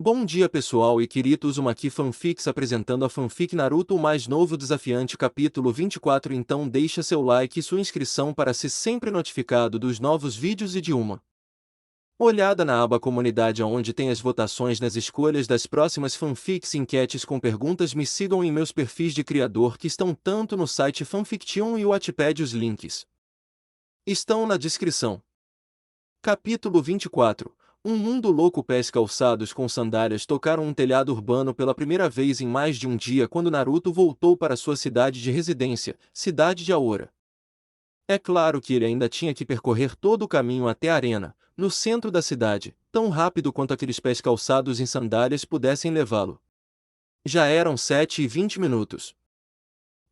Bom dia pessoal e queridos, Uzumaki Fanfics apresentando a fanfic Naruto o mais novo desafiante capítulo 24. Então deixa seu like e sua inscrição para ser sempre notificado dos novos vídeos e de uma olhada na aba comunidade onde tem as votações nas escolhas das próximas fanfics e enquetes com perguntas. Me sigam em meus perfis de criador que estão tanto no site Fanfiction e o Wattpad, os links estão na descrição. Capítulo 24. Um mundo louco. Pés calçados com sandálias tocaram um telhado urbano pela primeira vez em mais de um dia quando Naruto voltou para sua cidade de residência, cidade de Aora. É claro que ele ainda tinha que percorrer todo o caminho até a arena, no centro da cidade, tão rápido quanto aqueles pés calçados em sandálias pudessem levá-lo. Já eram 7h20.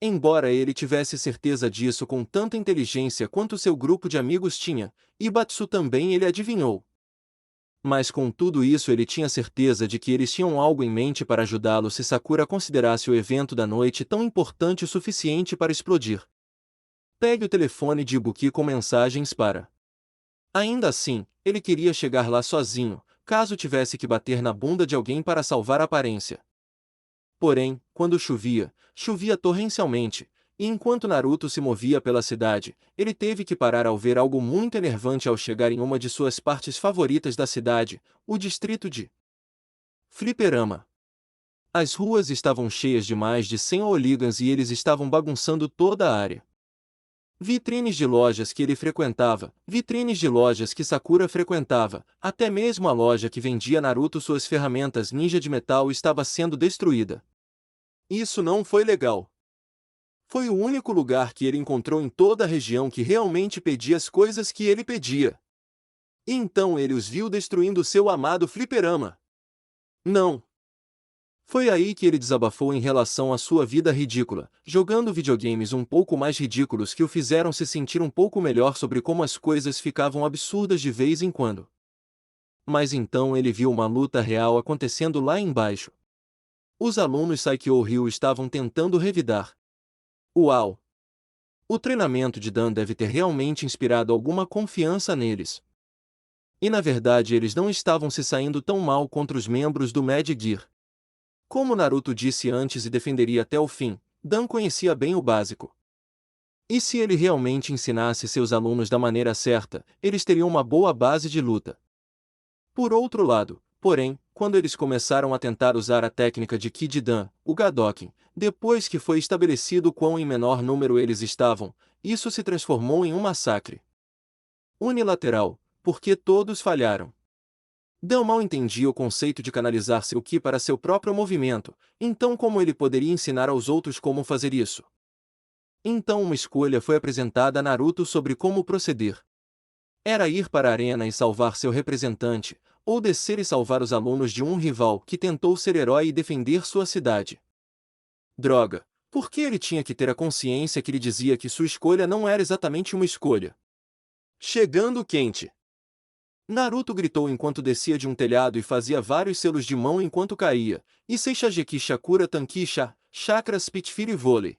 Embora ele tivesse certeza disso com tanta inteligência quanto seu grupo de amigos tinha, Ibatsu também ele adivinhou. Mas com tudo isso ele tinha certeza de que eles tinham algo em mente para ajudá-lo se Sakura considerasse o evento da noite tão importante o suficiente para explodir. Pegue o telefone de Ibuki com mensagens para. Ainda assim, ele queria chegar lá sozinho, caso tivesse que bater na bunda de alguém para salvar a aparência. Porém, quando chovia, chovia torrencialmente, e enquanto Naruto se movia pela cidade, ele teve que parar ao ver algo muito enervante ao chegar em uma de suas partes favoritas da cidade, o distrito de Fliperama. As ruas estavam cheias de mais de 100 hooligans e eles estavam bagunçando toda a área. Vitrines de lojas que ele frequentava, vitrines de lojas que Sakura frequentava, até mesmo a loja que vendia Naruto suas ferramentas ninja de metal estava sendo destruída. Isso não foi legal. Foi o único lugar que ele encontrou em toda a região que realmente pedia as coisas que ele pedia. E então ele os viu destruindo seu amado fliperama. Não. Foi aí que ele desabafou em relação à sua vida ridícula, jogando videogames um pouco mais ridículos que o fizeram se sentir um pouco melhor sobre como as coisas ficavam absurdas de vez em quando. Mas então ele viu uma luta real acontecendo lá embaixo. Os alunos Saikyo-ryu estavam tentando revidar. Uau! O treinamento de Dan deve ter realmente inspirado alguma confiança neles. E na verdade eles não estavam se saindo tão mal contra os membros do Mad Gear. Como Naruto disse antes e defenderia até o fim, Dan conhecia bem o básico. E se ele realmente ensinasse seus alunos da maneira certa, eles teriam uma boa base de luta. Por outro lado, porém, quando eles começaram a tentar usar a técnica de Kid Dan, o Gadoken, depois que foi estabelecido quão em menor número eles estavam, isso se transformou em um massacre unilateral, porque todos falharam. Dan mal entendia o conceito de canalizar seu Ki para seu próprio movimento, então como ele poderia ensinar aos outros como fazer isso? Então uma escolha foi apresentada a Naruto sobre como proceder. Era ir para a arena e salvar seu representante, ou descer e salvar os alunos de um rival que tentou ser herói e defender sua cidade. Droga, por que ele tinha que ter a consciência que lhe dizia que sua escolha não era exatamente uma escolha? Chegando quente. Naruto gritou enquanto descia de um telhado e fazia vários selos de mão enquanto caía, e Seishajeki Shakura Tankisha, Chakra Spitfire Volley.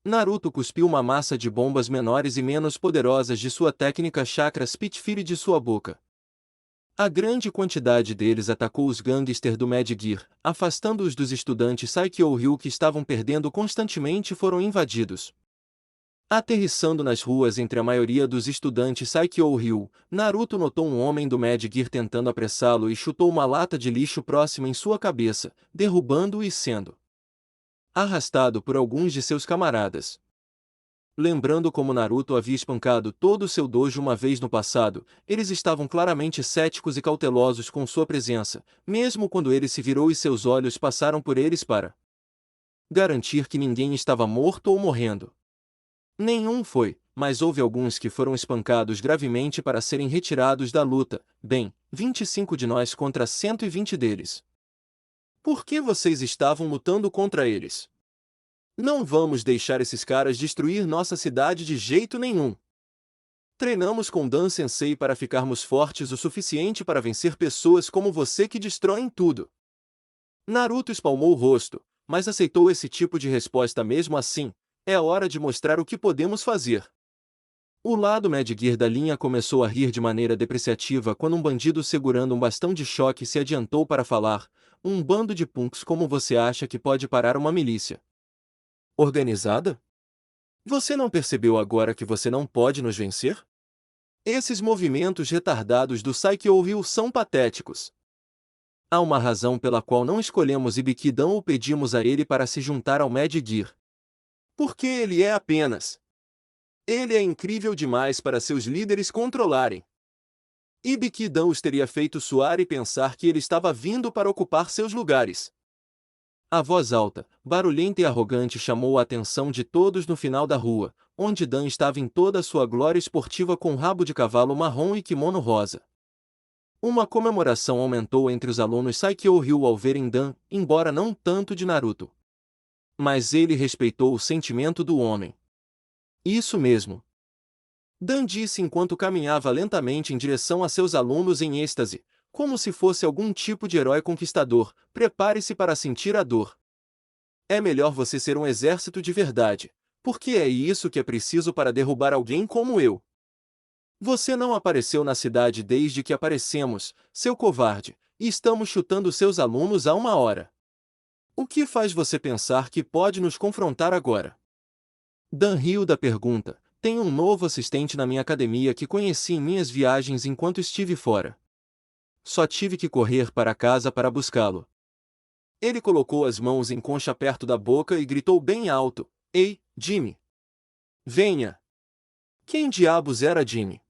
Naruto cuspiu uma massa de bombas menores e menos poderosas de sua técnica Chakra Spitfire de sua boca. A grande quantidade deles atacou os gangsters do Mad Gear, afastando-os dos estudantes Saikyo-ryu que estavam perdendo constantemente e foram invadidos. Aterrissando nas ruas entre a maioria dos estudantes Saikyo-ryu, Naruto notou um homem do Mad Gear tentando apressá-lo e chutou uma lata de lixo próxima em sua cabeça, derrubando-o e sendo arrastado por alguns de seus camaradas. Lembrando como Naruto havia espancado todo o seu dojo uma vez no passado, eles estavam claramente céticos e cautelosos com sua presença, mesmo quando ele se virou e seus olhos passaram por eles para garantir que ninguém estava morto ou morrendo. Nenhum foi, mas houve alguns que foram espancados gravemente para serem retirados da luta, bem, 25 de nós contra 120 deles. Por que vocês estavam lutando contra eles? Não vamos deixar esses caras destruir nossa cidade de jeito nenhum. Treinamos com Dan Sensei para ficarmos fortes o suficiente para vencer pessoas como você que destroem tudo. Naruto espalmou o rosto, mas aceitou esse tipo de resposta mesmo assim. É hora de mostrar o que podemos fazer. O lado Mad Gear da linha começou a rir de maneira depreciativa quando um bandido segurando um bastão de choque se adiantou para falar: um bando de punks, como você acha que pode parar uma milícia organizada? Você não percebeu agora que você não pode nos vencer? Esses movimentos retardados do Psycho Hill são patéticos. Há uma razão pela qual não escolhemos Ibikidão ou pedimos a ele para se juntar ao Mad Gear. Porque ele é apenas. Ele é incrível demais para seus líderes controlarem. Ibikidão os teria feito suar e pensar que ele estava vindo para ocupar seus lugares. A voz alta, barulhenta e arrogante chamou a atenção de todos no final da rua, onde Dan estava em toda a sua glória esportiva com rabo de cavalo marrom e kimono rosa. Uma comemoração aumentou entre os alunos Psycho Hill ao verem Dan, embora não tanto de Naruto. Mas ele respeitou o sentimento do homem. Isso mesmo. Dan disse enquanto caminhava lentamente em direção a seus alunos em êxtase, como se fosse algum tipo de herói conquistador: prepare-se para sentir a dor. É melhor você ser um exército de verdade, porque é isso que é preciso para derrubar alguém como eu. Você não apareceu na cidade desde que aparecemos, seu covarde, e estamos chutando seus alunos há uma hora. O que faz você pensar que pode nos confrontar agora? Dan riu da pergunta. Tenho um novo assistente na minha academia que conheci em minhas viagens enquanto estive fora. Só tive que correr para casa para buscá-lo. Ele colocou as mãos em concha perto da boca e gritou bem alto: Ei, Jimmy! Venha! Quem diabos era Jimmy?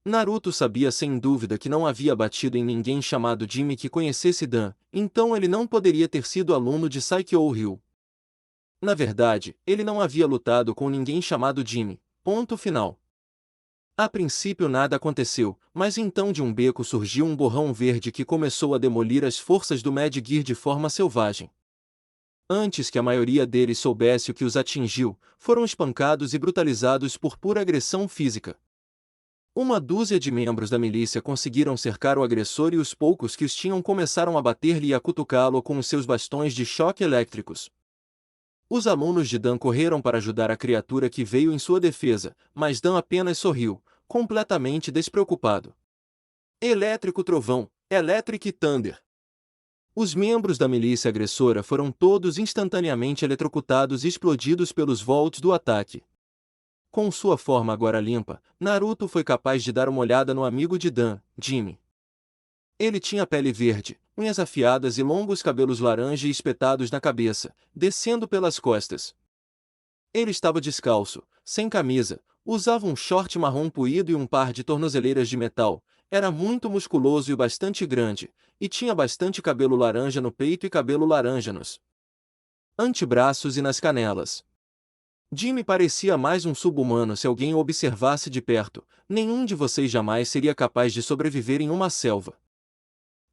Naruto sabia sem dúvida que não havia batido em ninguém chamado Jimmy que conhecesse Dan, então ele não poderia ter sido aluno de Psycho Hill. Na verdade, ele não havia lutado com ninguém chamado Jimmy. Ponto final. A princípio nada aconteceu, mas então de um beco surgiu um borrão verde que começou a demolir as forças do Mad Gear de forma selvagem. Antes que a maioria deles soubesse o que os atingiu, foram espancados e brutalizados por pura agressão física. Uma dúzia de membros da milícia conseguiram cercar o agressor e os poucos que os tinham começaram a bater-lhe e a cutucá-lo com os seus bastões de choque elétricos. Os alunos de Dan correram para ajudar a criatura que veio em sua defesa, mas Dan apenas sorriu, completamente despreocupado. Elétrico Trovão, Electric Thunder. Os membros da milícia agressora foram todos instantaneamente eletrocutados e explodidos pelos volts do ataque. Com sua forma agora limpa, Naruto foi capaz de dar uma olhada no amigo de Dan, Jimmy. Ele tinha pele verde, unhas afiadas e longos cabelos laranja e espetados na cabeça, descendo pelas costas. Ele estava descalço, sem camisa, usava um short marrom puído e um par de tornozeleiras de metal, era muito musculoso e bastante grande, e tinha bastante cabelo laranja no peito e cabelo laranja nos antebraços e nas canelas. Jimmy parecia mais um sub-humano se alguém o observasse de perto. Nenhum de vocês jamais seria capaz de sobreviver em uma selva.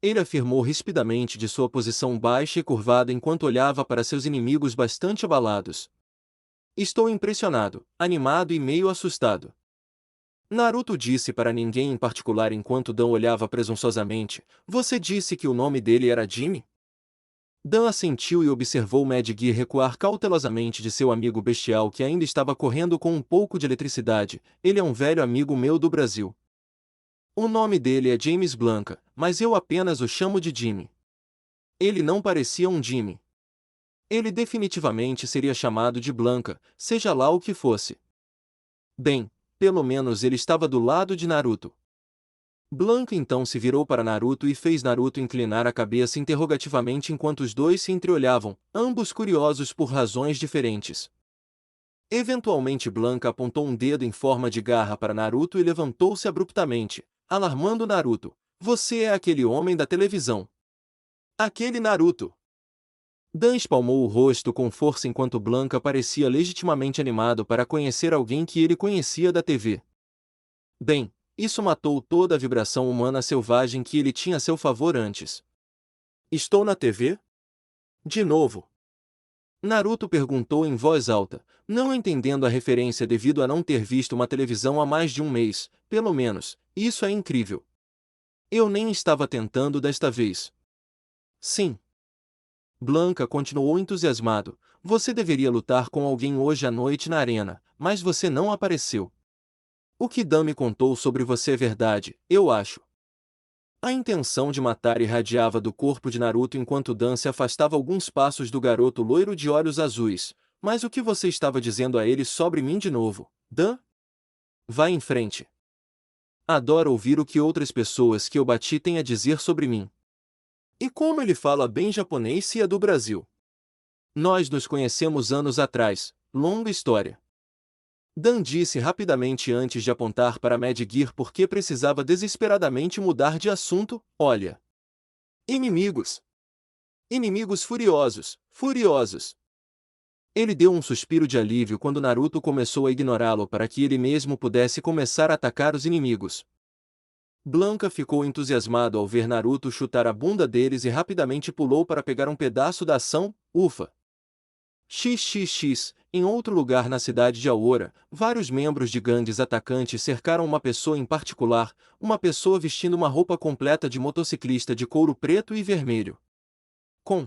Ele afirmou rispidamente de sua posição baixa e curvada enquanto olhava para seus inimigos bastante abalados. Estou impressionado, animado e meio assustado. Naruto disse para ninguém em particular enquanto Dan olhava presunçosamente: Você disse que o nome dele era Jimmy? Dan assentiu e observou Mad Gear recuar cautelosamente de seu amigo bestial que ainda estava correndo com um pouco de eletricidade. Ele é um velho amigo meu do Brasil. O nome dele é James Blanca, mas eu apenas o chamo de Jimmy. Ele não parecia um Jimmy. Ele definitivamente seria chamado de Blanca, seja lá o que fosse. Bem, pelo menos ele estava do lado de Naruto. Blanca então se virou para Naruto e fez Naruto inclinar a cabeça interrogativamente enquanto os dois se entreolhavam, ambos curiosos por razões diferentes. Eventualmente Blanca apontou um dedo em forma de garra para Naruto e levantou-se abruptamente, alarmando Naruto. Você é aquele homem da televisão. Aquele Naruto. Dan espalmou o rosto com força enquanto Blanca parecia legitimamente animado para conhecer alguém que ele conhecia da TV. Bem, isso matou toda a vibração humana selvagem que ele tinha a seu favor antes. Estou na TV? De novo. Naruto perguntou em voz alta, não entendendo a referência devido a não ter visto uma televisão há mais de um mês, pelo menos. Isso é incrível. Eu nem estava tentando desta vez. Sim. Blanca continuou entusiasmado. Você deveria lutar com alguém hoje à noite na arena, mas você não apareceu. O que Dan me contou sobre você é verdade, eu acho. A intenção de matar irradiava do corpo de Naruto enquanto Dan se afastava alguns passos do garoto loiro de olhos azuis. Mas o que você estava dizendo a ele sobre mim de novo, Dan? Vá em frente. Adoro ouvir o que outras pessoas que eu bati têm a dizer sobre mim. E como ele fala bem japonês se é do Brasil. Nós nos conhecemos anos atrás, longa história. Dan disse rapidamente antes de apontar para Mad Gear porque precisava desesperadamente mudar de assunto. Olha. Inimigos. Inimigos furiosos, furiosos. Ele deu um suspiro de alívio quando Naruto começou a ignorá-lo para que ele mesmo pudesse começar a atacar os inimigos. Blanca ficou entusiasmado ao ver Naruto chutar a bunda deles e rapidamente pulou para pegar um pedaço da ação. Ufa! XXX, em outro lugar na cidade de Aora, vários membros de gangues atacantes cercaram uma pessoa em particular, uma pessoa vestindo uma roupa completa de motociclista de couro preto e vermelho. Com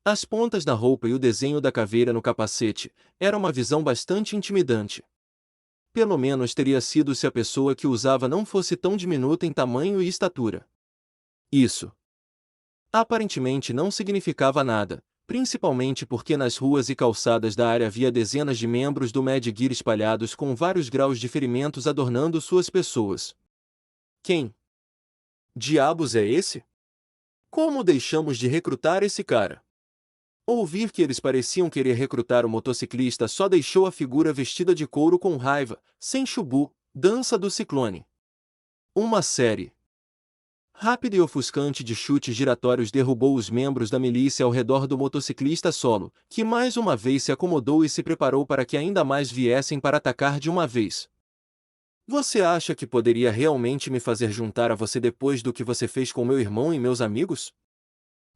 as pontas da roupa e o desenho da caveira no capacete, era uma visão bastante intimidante. Pelo menos teria sido se a pessoa que usava não fosse tão diminuta em tamanho e estatura. Isso aparentemente não significava nada, principalmente porque nas ruas e calçadas da área havia dezenas de membros do Mad Gear espalhados com vários graus de ferimentos adornando suas pessoas. Quem diabos é esse? Como deixamos de recrutar esse cara? Ouvir que eles pareciam querer recrutar o motociclista só deixou a figura vestida de couro com raiva. Senchubu, Dança do Ciclone. Uma série rápida e ofuscante de chutes giratórios derrubou os membros da milícia ao redor do motociclista solo, que mais uma vez se acomodou e se preparou para que ainda mais viessem para atacar de uma vez. Você acha que poderia realmente me fazer juntar a você depois do que você fez com meu irmão e meus amigos?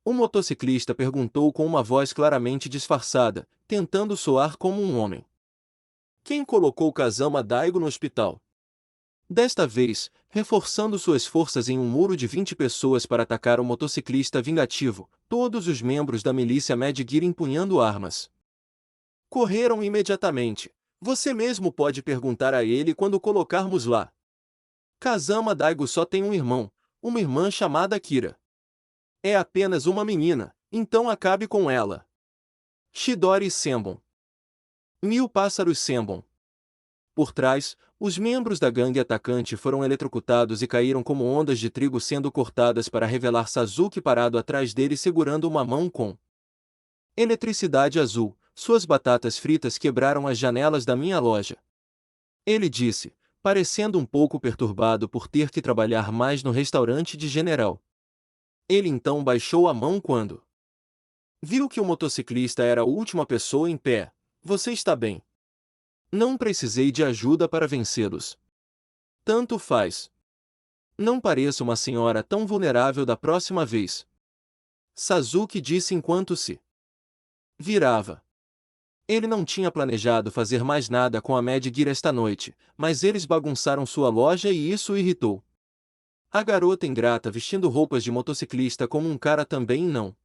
O motociclista perguntou com uma voz claramente disfarçada, tentando soar como um homem. Quem colocou Kazama Daigo no hospital? Desta vez, reforçando suas forças em um muro de 20 pessoas para atacar o motociclista vingativo, todos os membros da milícia Mad Gear empunhando armas. Correram imediatamente. Você mesmo pode perguntar a ele quando colocarmos lá. Kazama Daigo só tem um irmão, uma irmã chamada Kira. É apenas uma menina, então acabe com ela. Chidori Senbon. 1000 pássaros Senbon. Por trás, os membros da gangue atacante foram eletrocutados e caíram como ondas de trigo sendo cortadas para revelar Sasuke parado atrás dele segurando uma mão com eletricidade azul. Suas batatas fritas quebraram as janelas da minha loja. Ele disse, parecendo um pouco perturbado por ter que trabalhar mais no restaurante de General. Ele então baixou a mão quando viu que o motociclista era a última pessoa em pé. Você está bem? Não precisei de ajuda para vencê-los. Tanto faz. Não pareço uma senhora tão vulnerável da próxima vez. Sasuke disse enquanto se virava. Ele não tinha planejado fazer mais nada com a Mad Gear esta noite, mas eles bagunçaram sua loja e isso o irritou. A garota ingrata vestindo roupas de motociclista como um cara também não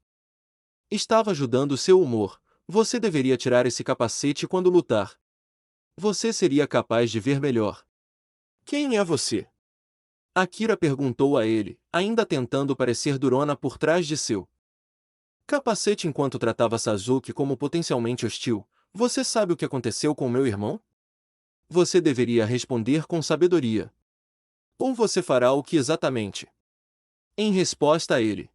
estava ajudando seu humor. Você deveria tirar esse capacete quando lutar. Você seria capaz de ver melhor. Quem é você? Akira perguntou a ele, ainda tentando parecer durona por trás de seu capacete enquanto tratava Sasuke como potencialmente hostil. Você sabe o que aconteceu com meu irmão? Você deveria responder com sabedoria. Ou você fará o que exatamente? Em resposta a ele,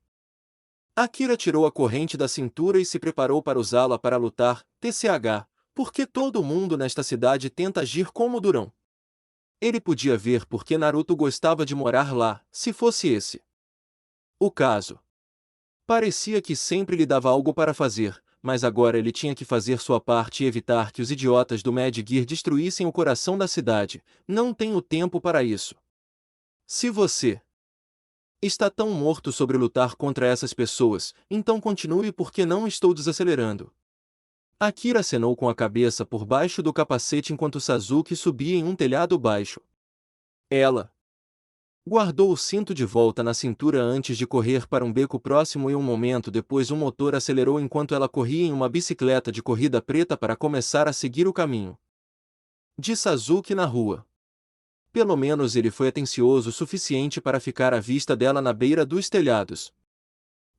Akira tirou a corrente da cintura e se preparou para usá-la para lutar. TCH, porque todo mundo nesta cidade tenta agir como Durão. Ele podia ver por que Naruto gostava de morar lá, se fosse esse o caso. Parecia que sempre lhe dava algo para fazer, mas agora ele tinha que fazer sua parte e evitar que os idiotas do Mad Gear destruíssem o coração da cidade. Não tenho tempo para isso. Se você está tão morto sobre lutar contra essas pessoas, então continue porque não estou desacelerando. Akira acenou com a cabeça por baixo do capacete enquanto Sasuke subia em um telhado baixo. Ela guardou o cinto de volta na cintura antes de correr para um beco próximo e um momento depois um motor acelerou enquanto ela corria em uma bicicleta de corrida preta para começar a seguir o caminho de Sasuke na rua. Pelo menos ele foi atencioso o suficiente para ficar à vista dela na beira dos telhados.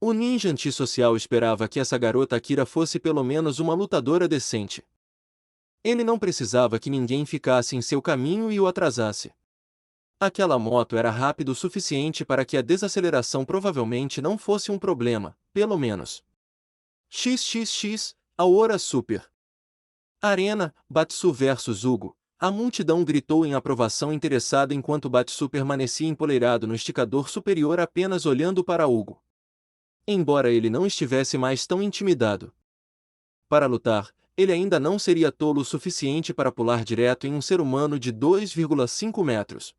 O ninja antissocial esperava que essa garota Akira fosse pelo menos uma lutadora decente. Ele não precisava que ninguém ficasse em seu caminho e o atrasasse. Aquela moto era rápida o suficiente para que a desaceleração provavelmente não fosse um problema, pelo menos. XXX, Aora Super. Arena, Batsu vs Hugo. A multidão gritou em aprovação interessada enquanto Batsu permanecia empoleirado no esticador superior apenas olhando para Hugo. Embora ele não estivesse mais tão intimidado para lutar, ele ainda não seria tolo o suficiente para pular direto em um ser humano de 2,5 metros.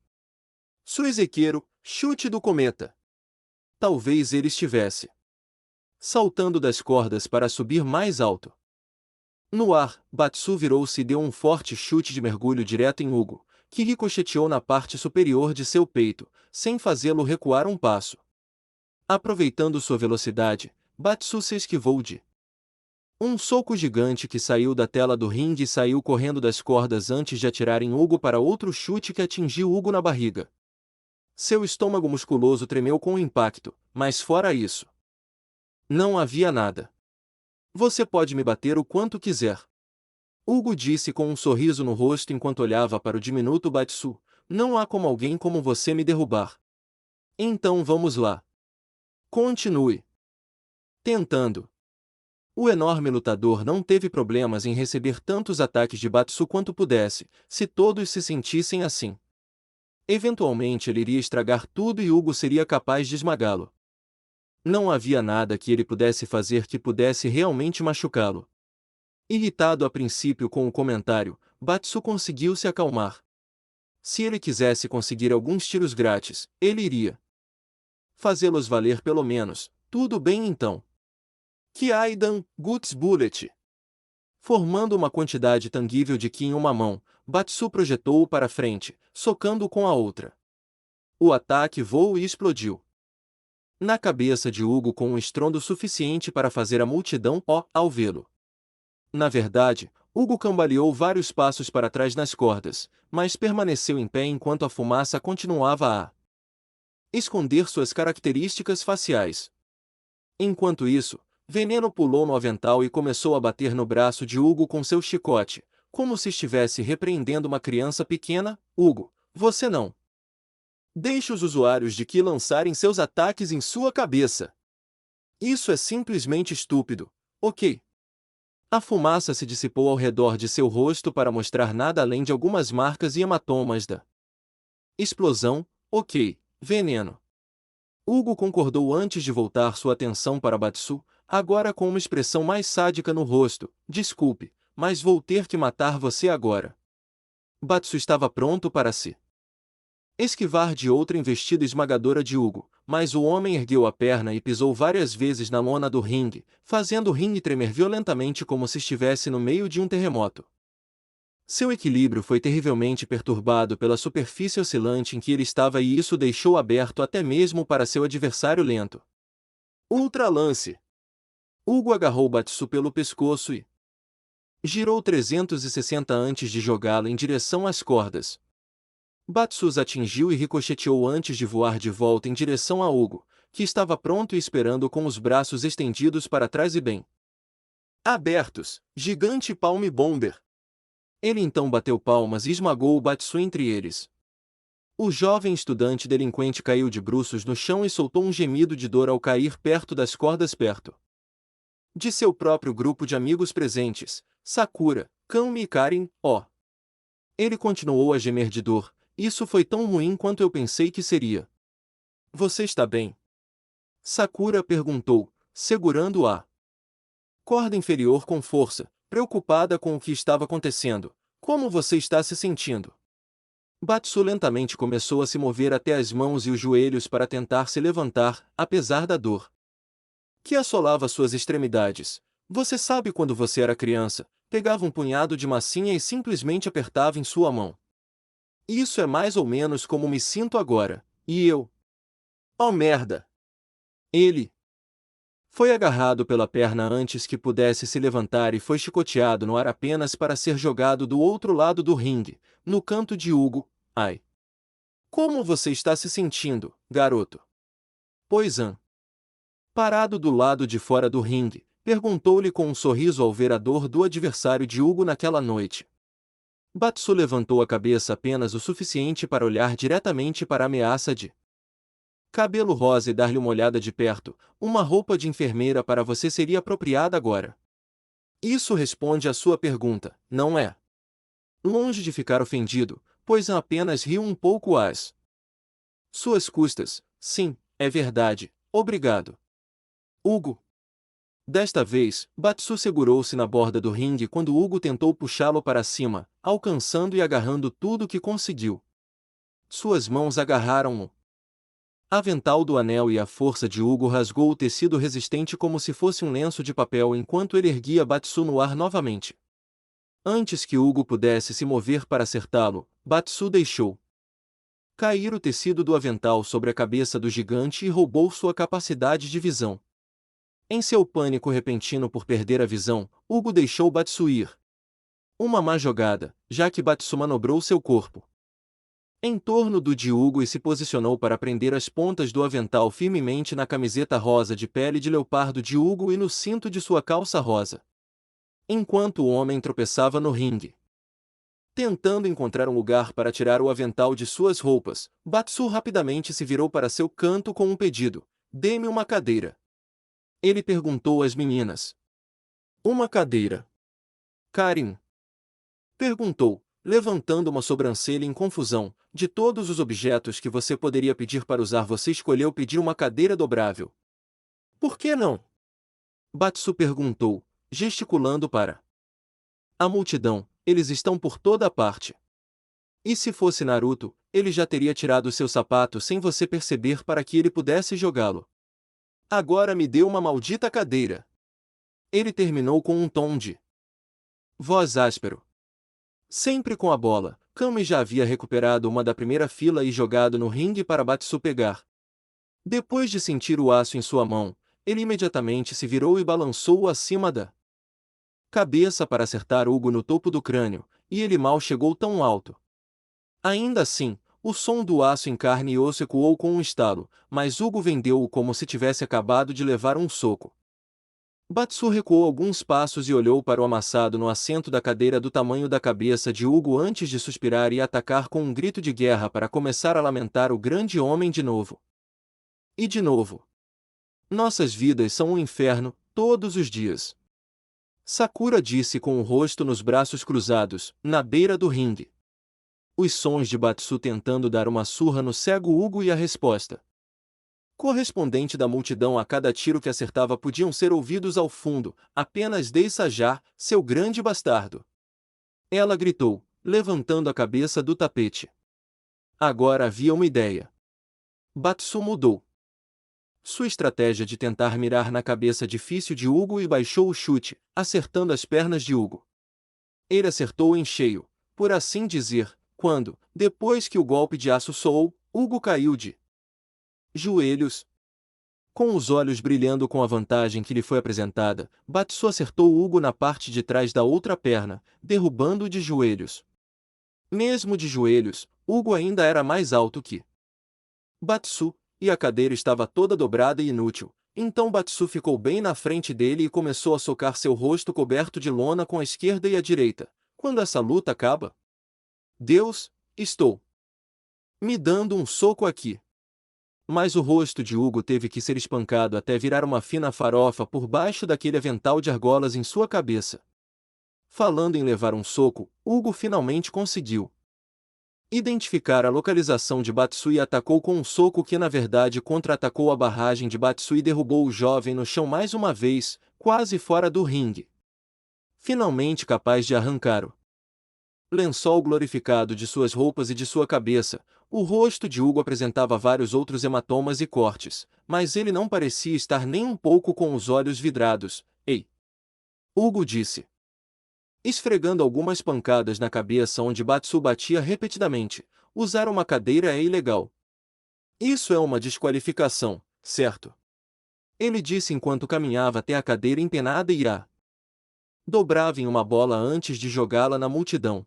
Suizequeiro, chute do cometa. Talvez ele estivesse saltando das cordas para subir mais alto. No ar, Batsu virou-se e deu um forte chute de mergulho direto em Hugo, que ricocheteou na parte superior de seu peito, sem fazê-lo recuar um passo. Aproveitando sua velocidade, Batsu se esquivou de um soco gigante que saiu da tela do ringue e saiu correndo das cordas antes de atirar em Hugo para outro chute que atingiu Hugo na barriga. Seu estômago musculoso tremeu com o impacto, mas fora isso, não havia nada. Você pode me bater o quanto quiser. Hugo disse com um sorriso no rosto enquanto olhava para o diminuto Batsu. Não há como alguém como você me derrubar. Então vamos lá. Continue tentando. O enorme lutador não teve problemas em receber tantos ataques de Batsu quanto pudesse, se todos se sentissem assim. Eventualmente ele iria estragar tudo e Hugo seria capaz de esmagá-lo. Não havia nada que ele pudesse fazer que pudesse realmente machucá-lo. Irritado a princípio com o comentário, Batsu conseguiu se acalmar. Se ele quisesse conseguir alguns tiros grátis, ele iria fazê-los valer pelo menos. Tudo bem então. Kiaidan, Guts Bullet. Formando uma quantidade tangível de Ki em uma mão, Batsu projetou-o para frente, socando-o com a outra. O ataque voou e explodiu na cabeça de Hugo com um estrondo suficiente para fazer a multidão ao vê-lo. Na verdade, Hugo cambaleou vários passos para trás nas cordas, mas permaneceu em pé enquanto a fumaça continuava a esconder suas características faciais. Enquanto isso, Veneno pulou no avental e começou a bater no braço de Hugo com seu chicote, como se estivesse repreendendo uma criança pequena. Hugo, você não deixe os usuários de Ki lançarem seus ataques em sua cabeça. Isso é simplesmente estúpido, ok? A fumaça se dissipou ao redor de seu rosto para mostrar nada além de algumas marcas e hematomas da explosão. Ok, Veneno. Hugo concordou antes de voltar sua atenção para Batsu, agora com uma expressão mais sádica no rosto. Desculpe, mas vou ter que matar você agora. Batsu estava pronto para se esquivar de outra investida esmagadora de Hugo, mas o homem ergueu a perna e pisou várias vezes na lona do ringue, fazendo o ringue tremer violentamente como se estivesse no meio de um terremoto. Seu equilíbrio foi terrivelmente perturbado pela superfície oscilante em que ele estava e isso deixou aberto até mesmo para seu adversário lento. Ultra lance. Hugo agarrou Batsu pelo pescoço e girou 360 antes de jogá-lo em direção às cordas. Batsu os atingiu e ricocheteou antes de voar de volta em direção a Hugo, que estava pronto e esperando com os braços estendidos para trás e bem abertos. Gigante Palm Bomber. Ele então bateu palmas e esmagou o Batsu entre eles. O jovem estudante delinquente caiu de bruços no chão e soltou um gemido de dor ao cair perto das cordas perto de seu próprio grupo de amigos presentes, Sakura, Kanmi e Karin. Ele continuou a gemer de dor. Isso foi tão ruim quanto eu pensei que seria. Você está bem? Sakura perguntou, segurando a corda inferior com força, preocupada com o que estava acontecendo. Como você está se sentindo? Batsu lentamente começou a se mover até as mãos e os joelhos para tentar se levantar, apesar da dor que assolava suas extremidades. Você sabe quando você era criança, pegava um punhado de massinha e simplesmente apertava em sua mão. Isso é mais ou menos como me sinto agora. E eu? Oh merda! Ele foi agarrado pela perna antes que pudesse se levantar e foi chicoteado no ar apenas para ser jogado do outro lado do ringue, no canto de Hugo. Ai! Como você está se sentindo, garoto? Pois. Parado do lado de fora do ringue, perguntou-lhe com um sorriso ao ver a dor do adversário de Hugo naquela noite. Batsu levantou a cabeça apenas o suficiente para olhar diretamente para a ameaça de cabelo rosa e dar-lhe uma olhada de perto. Uma roupa de enfermeira para você seria apropriada agora. Isso responde à sua pergunta, não é? Longe de ficar ofendido, pois apenas riu um pouco às suas custas. Sim, é verdade, obrigado. Hugo. Desta vez, Batsu segurou-se na borda do ringue quando Hugo tentou puxá-lo para cima, alcançando e agarrando tudo que conseguiu. Suas mãos agarraram o avental do anel e a força de Hugo rasgou o tecido resistente como se fosse um lenço de papel enquanto ele erguia Batsu no ar novamente. Antes que Hugo pudesse se mover para acertá-lo, Batsu deixou cair o tecido do avental sobre a cabeça do gigante e roubou sua capacidade de visão. Em seu pânico repentino por perder a visão, Hugo deixou Batsu ir. Uma má jogada, já que Batsu manobrou seu corpo em torno do de Hugo e se posicionou para prender as pontas do avental firmemente na camiseta rosa de pele de leopardo de Hugo e no cinto de sua calça rosa. Enquanto o homem tropeçava no ringue, tentando encontrar um lugar para tirar o avental de suas roupas, Batsu rapidamente se virou para seu canto com um pedido: dê-me uma cadeira. Ele perguntou às meninas. Uma cadeira? Karin perguntou, levantando uma sobrancelha em confusão. De todos os objetos que você poderia pedir para usar, você escolheu pedir uma cadeira dobrável. Por que não? Batsu perguntou, gesticulando para a multidão. Eles estão por toda a parte. E se fosse Naruto, ele já teria tirado seu sapato sem você perceber para que ele pudesse jogá-lo. Agora me dê uma maldita cadeira. Ele terminou com um tom de voz áspero. Sempre com a bola, Kami já havia recuperado uma da primeira fila e jogado no ringue para Batsu pegar. Depois de sentir o aço em sua mão, ele imediatamente se virou e balançou-o acima da cabeça para acertar Hugo no topo do crânio, e ele mal chegou tão alto. Ainda assim, o som do aço em carne e osso ecoou com um estalo, mas Hugo vendeu-o como se tivesse acabado de levar um soco. Batsu recuou alguns passos e olhou para o amassado no assento da cadeira do tamanho da cabeça de Hugo antes de suspirar e atacar com um grito de guerra para começar a lamentar o grande homem de novo. E de novo. Nossas vidas são um inferno, todos os dias. Sakura disse com o rosto nos braços cruzados, na beira do ringue. Os sons de Batsu tentando dar uma surra no cego Hugo e a resposta correspondente da multidão a cada tiro que acertava podiam ser ouvidos ao fundo. Apenas deixa já, seu grande bastardo. Ela gritou, levantando a cabeça do tapete. Agora havia uma ideia. Batsu mudou sua estratégia de tentar mirar na cabeça difícil de Hugo e baixou o chute, acertando as pernas de Hugo. Ele acertou em cheio, por assim dizer, quando, depois que o golpe de aço soou, Hugo caiu de joelhos. Com os olhos brilhando com a vantagem que lhe foi apresentada, Batsu acertou Hugo na parte de trás da outra perna, derrubando-o de joelhos. Mesmo de joelhos, Hugo ainda era mais alto que Batsu, e a cadeira estava toda dobrada e inútil. Então Batsu ficou bem na frente dele e começou a socar seu rosto coberto de lona com a esquerda e a direita. Quando essa luta acaba? Deus, estou me dando um soco aqui. Mas o rosto de Hugo teve que ser espancado até virar uma fina farofa por baixo daquele avental de argolas em sua cabeça. Falando em levar um soco, Hugo finalmente conseguiu identificar a localização de Batsu e atacou com um soco que na verdade contra-atacou a barragem de Batsu e derrubou o jovem no chão mais uma vez, quase fora do ringue. Finalmente capaz de arrancar o lençol glorificado de suas roupas e de sua cabeça, o rosto de Hugo apresentava vários outros hematomas e cortes, mas ele não parecia estar nem um pouco com os olhos vidrados. Ei! Hugo disse, esfregando algumas pancadas na cabeça onde Batsu batia repetidamente. Usar uma cadeira é ilegal. Isso é uma desqualificação, certo? Ele disse enquanto caminhava até a cadeira empenada e a dobrava em uma bola antes de jogá-la na multidão.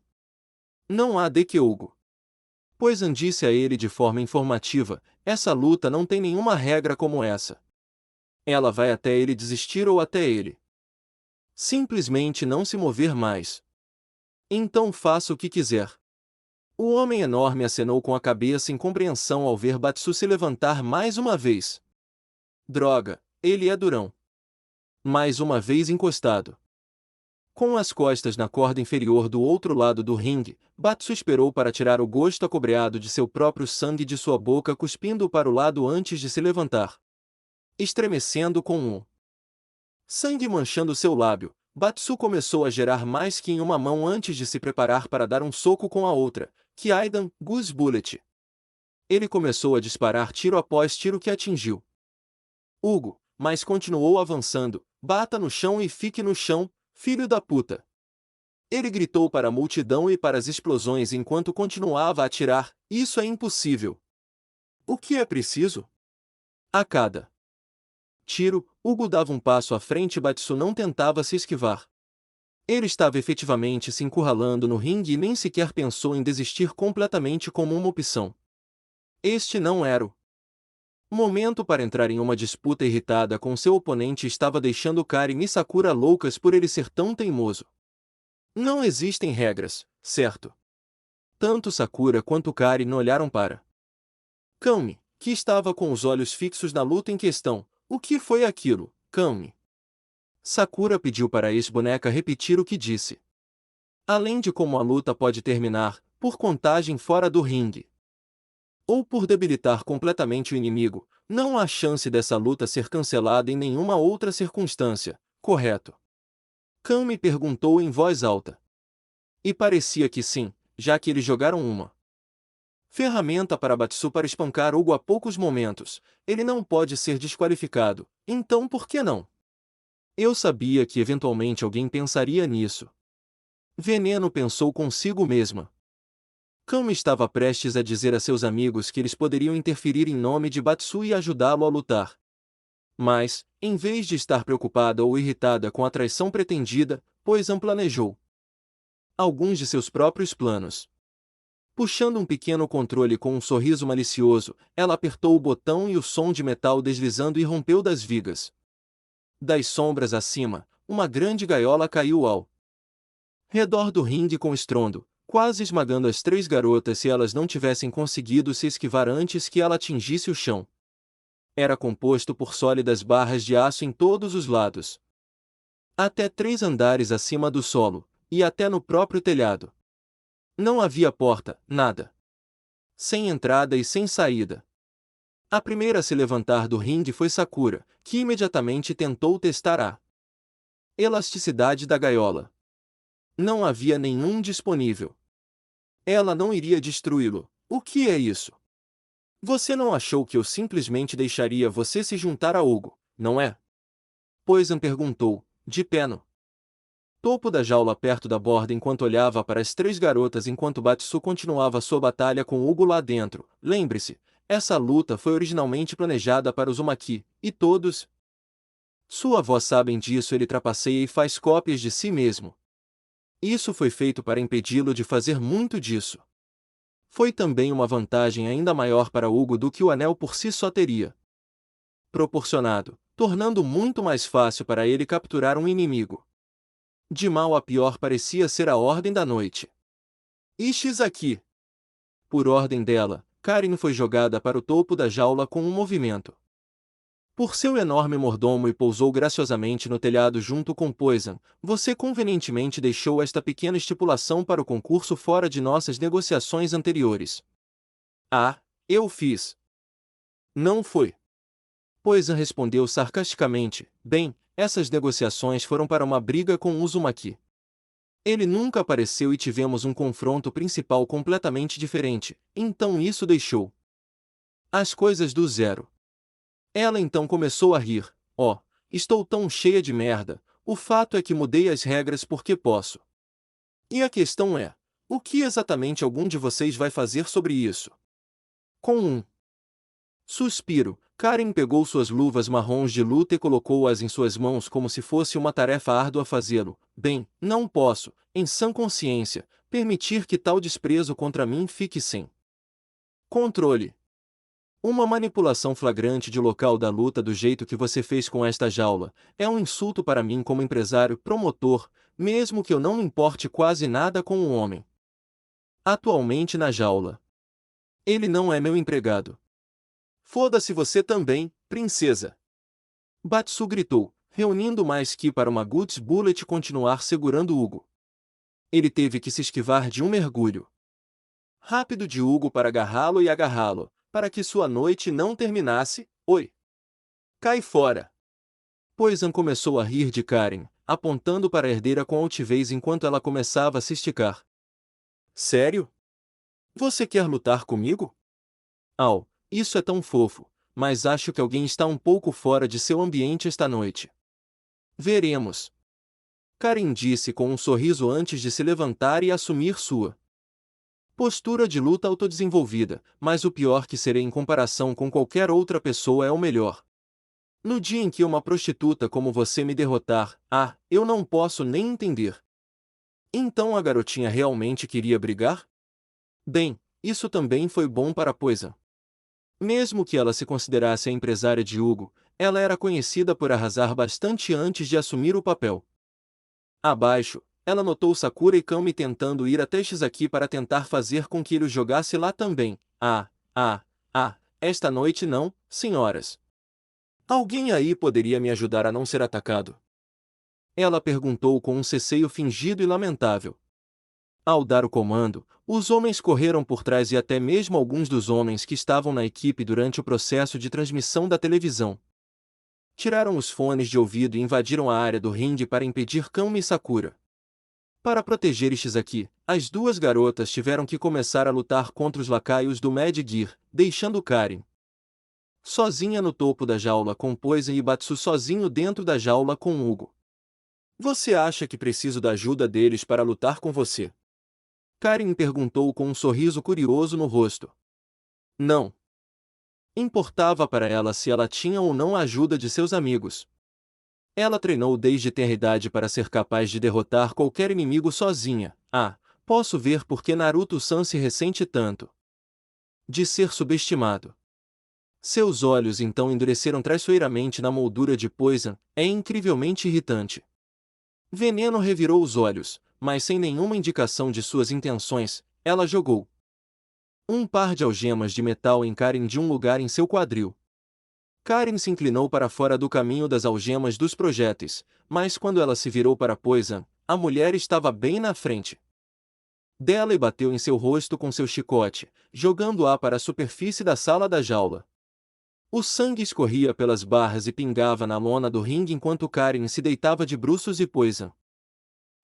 Não há de que Hugo Poison disse a ele de forma informativa: essa luta não tem nenhuma regra como essa. Ela vai até ele desistir ou até ele simplesmente não se mover mais. Então faça o que quiser. O homem enorme acenou com a cabeça em compreensão ao ver Batsu se levantar mais uma vez. Droga, ele é durão. Mais uma vez encostado. Com as costas na corda inferior do outro lado do ringue, Batsu esperou para tirar o gosto acobreado de seu próprio sangue de sua boca, cuspindo para o lado antes de se levantar. Estremecendo com sangue manchando seu lábio, Batsu começou a gerar mais que em uma mão antes de se preparar para dar um soco com a outra, Kaidan, Goose Bullet. Ele começou a disparar tiro após tiro que atingiu Hugo, mas continuou avançando. Bata no chão e fique no chão, filho da puta. Ele gritou para a multidão e para as explosões enquanto continuava a atirar. Isso é impossível. O que é preciso? A cada tiro, Hugo dava um passo à frente e Batsu não tentava se esquivar. Ele estava efetivamente se encurralando no ringue e nem sequer pensou em desistir completamente como uma opção. Este não era o momento para entrar em uma disputa irritada com seu oponente e estava deixando Karin e Sakura loucas por ele ser tão teimoso. Não existem regras, certo? Tanto Sakura quanto Karin olharam para Kami, que estava com os olhos fixos na luta em questão. O que foi aquilo, Kami? Sakura pediu para a ex-boneca repetir o que disse. Além de como a luta pode terminar, por contagem fora do ringue, ou por debilitar completamente o inimigo, não há chance dessa luta ser cancelada em nenhuma outra circunstância, correto? Kami perguntou em voz alta. E parecia que sim, já que eles jogaram uma ferramenta para Batsu para espancar Hugo há poucos momentos. Ele não pode ser desqualificado, então por que não? Eu sabia que eventualmente alguém pensaria nisso. Veneno pensou consigo mesma. Kami estava prestes a dizer a seus amigos que eles poderiam interferir em nome de Batsu e ajudá-lo a lutar. Mas, em vez de estar preocupada ou irritada com a traição pretendida, Poison planejou alguns de seus próprios planos. Puxando um pequeno controle com um sorriso malicioso, ela apertou o botão e o som de metal deslizando irrompeu das vigas. Das sombras acima, uma grande gaiola caiu ao redor do ringue com estrondo, quase esmagando as três garotas se elas não tivessem conseguido se esquivar antes que ela atingisse o chão. Era composto por sólidas barras de aço em todos os lados. Até 3 andares acima do solo, e até no próprio telhado. Não havia porta, nada. Sem entrada e sem saída. A primeira a se levantar do ringue foi Sakura, que imediatamente tentou testar a elasticidade da gaiola. Não havia nenhum disponível. Ela não iria destruí-lo. O que é isso? Você não achou que eu simplesmente deixaria você se juntar a Hugo, não é? Poison perguntou, de pé no topo da jaula perto da borda enquanto olhava para as 3 garotas enquanto Batsu continuava sua batalha com Hugo lá dentro. Lembre-se, essa luta foi originalmente planejada para Uzumaki, e todos sua avó sabem disso. Ele trapaceia e faz cópias de si mesmo. Isso foi feito para impedi-lo de fazer muito disso. Foi também uma vantagem ainda maior para Hugo do que o anel por si só teria proporcionado, tornando muito mais fácil para ele capturar um inimigo. De mal a pior parecia ser a ordem da noite. Ishizaki. Por ordem dela, Karin foi jogada para o topo da jaula com um movimento por seu enorme mordomo e pousou graciosamente no telhado junto com Poison. Você convenientemente deixou esta pequena estipulação para o concurso fora de nossas negociações anteriores. Ah, eu fiz. Não foi. Poison respondeu sarcasticamente. Bem, essas negociações foram para uma briga com Uzumaki. Ele nunca apareceu e tivemos um confronto principal completamente diferente, então isso deixou as coisas do zero. Ela então começou a rir. Oh, estou tão cheia de merda, o fato é que mudei as regras porque posso. E a questão é, o que exatamente algum de vocês vai fazer sobre isso? Com um suspiro, Karen pegou suas luvas marrons de luta e colocou-as em suas mãos como se fosse uma tarefa árdua fazê-lo. Bem, não posso, em sã consciência, permitir que tal desprezo contra mim fique sem Controle. Uma manipulação flagrante de local da luta do jeito que você fez com esta jaula é um insulto para mim como empresário promotor, mesmo que eu não me importe quase nada com o homem. Atualmente na jaula. Ele não é meu empregado. Foda-se você também, princesa. Batsu gritou, reunindo mais ki para uma Guts Bullet continuar segurando Hugo. Ele teve que se esquivar de um mergulho rápido de Hugo para agarrá-lo e agarrá-lo, para que sua noite não terminasse. Oi! Cai fora! Poison começou a rir de Karen, apontando para a herdeira com altivez enquanto ela começava a se esticar. Sério? Você quer lutar comigo? Au, isso é tão fofo, mas acho que alguém está um pouco fora de seu ambiente esta noite. Veremos. Karen disse com um sorriso antes de se levantar e assumir sua postura de luta autodesenvolvida, mas o pior que serei em comparação com qualquer outra pessoa é o melhor. No dia em que uma prostituta como você me derrotar, eu não posso nem entender. Então a garotinha realmente queria brigar? Bem, isso também foi bom para Poison. Mesmo que ela se considerasse a empresária de Hugo, ela era conhecida por arrasar bastante antes de assumir o papel. Abaixo, ela notou Sakura e Kami tentando ir até Shizaki para tentar fazer com que ele os jogasse lá também. Esta noite não, senhoras. Alguém aí poderia me ajudar a não ser atacado? Ela perguntou com um ceceio fingido e lamentável. Ao dar o comando, os homens correram por trás e até mesmo alguns dos homens que estavam na equipe durante o processo de transmissão da televisão tiraram os fones de ouvido e invadiram a área do ringue para impedir Kami e Sakura. Para proteger Ishizaki, as duas garotas tiveram que começar a lutar contra os lacaios do Mad Gear, deixando Karen sozinha no topo da jaula com Poison e Batsu sozinho dentro da jaula com Hugo. Você acha que preciso da ajuda deles para lutar com você? Karen perguntou com um sorriso curioso no rosto. Não. Importava para ela se ela tinha ou não a ajuda de seus amigos. Ela treinou desde tenra idade para ser capaz de derrotar qualquer inimigo sozinha. Posso ver por que Naruto-san se ressente tanto de ser subestimado. Seus olhos então endureceram traiçoeiramente na moldura de Poison, é incrivelmente irritante. Veneno revirou os olhos, mas sem nenhuma indicação de suas intenções, ela jogou um par de algemas de metal em Karen de um lugar em seu quadril. Karen se inclinou para fora do caminho das algemas dos projéteis, mas quando ela se virou para Poison, a mulher estava bem na frente dela e bateu em seu rosto com seu chicote, jogando-a para a superfície da sala da jaula. O sangue escorria pelas barras e pingava na lona do ringue enquanto Karen se deitava de bruços e Poison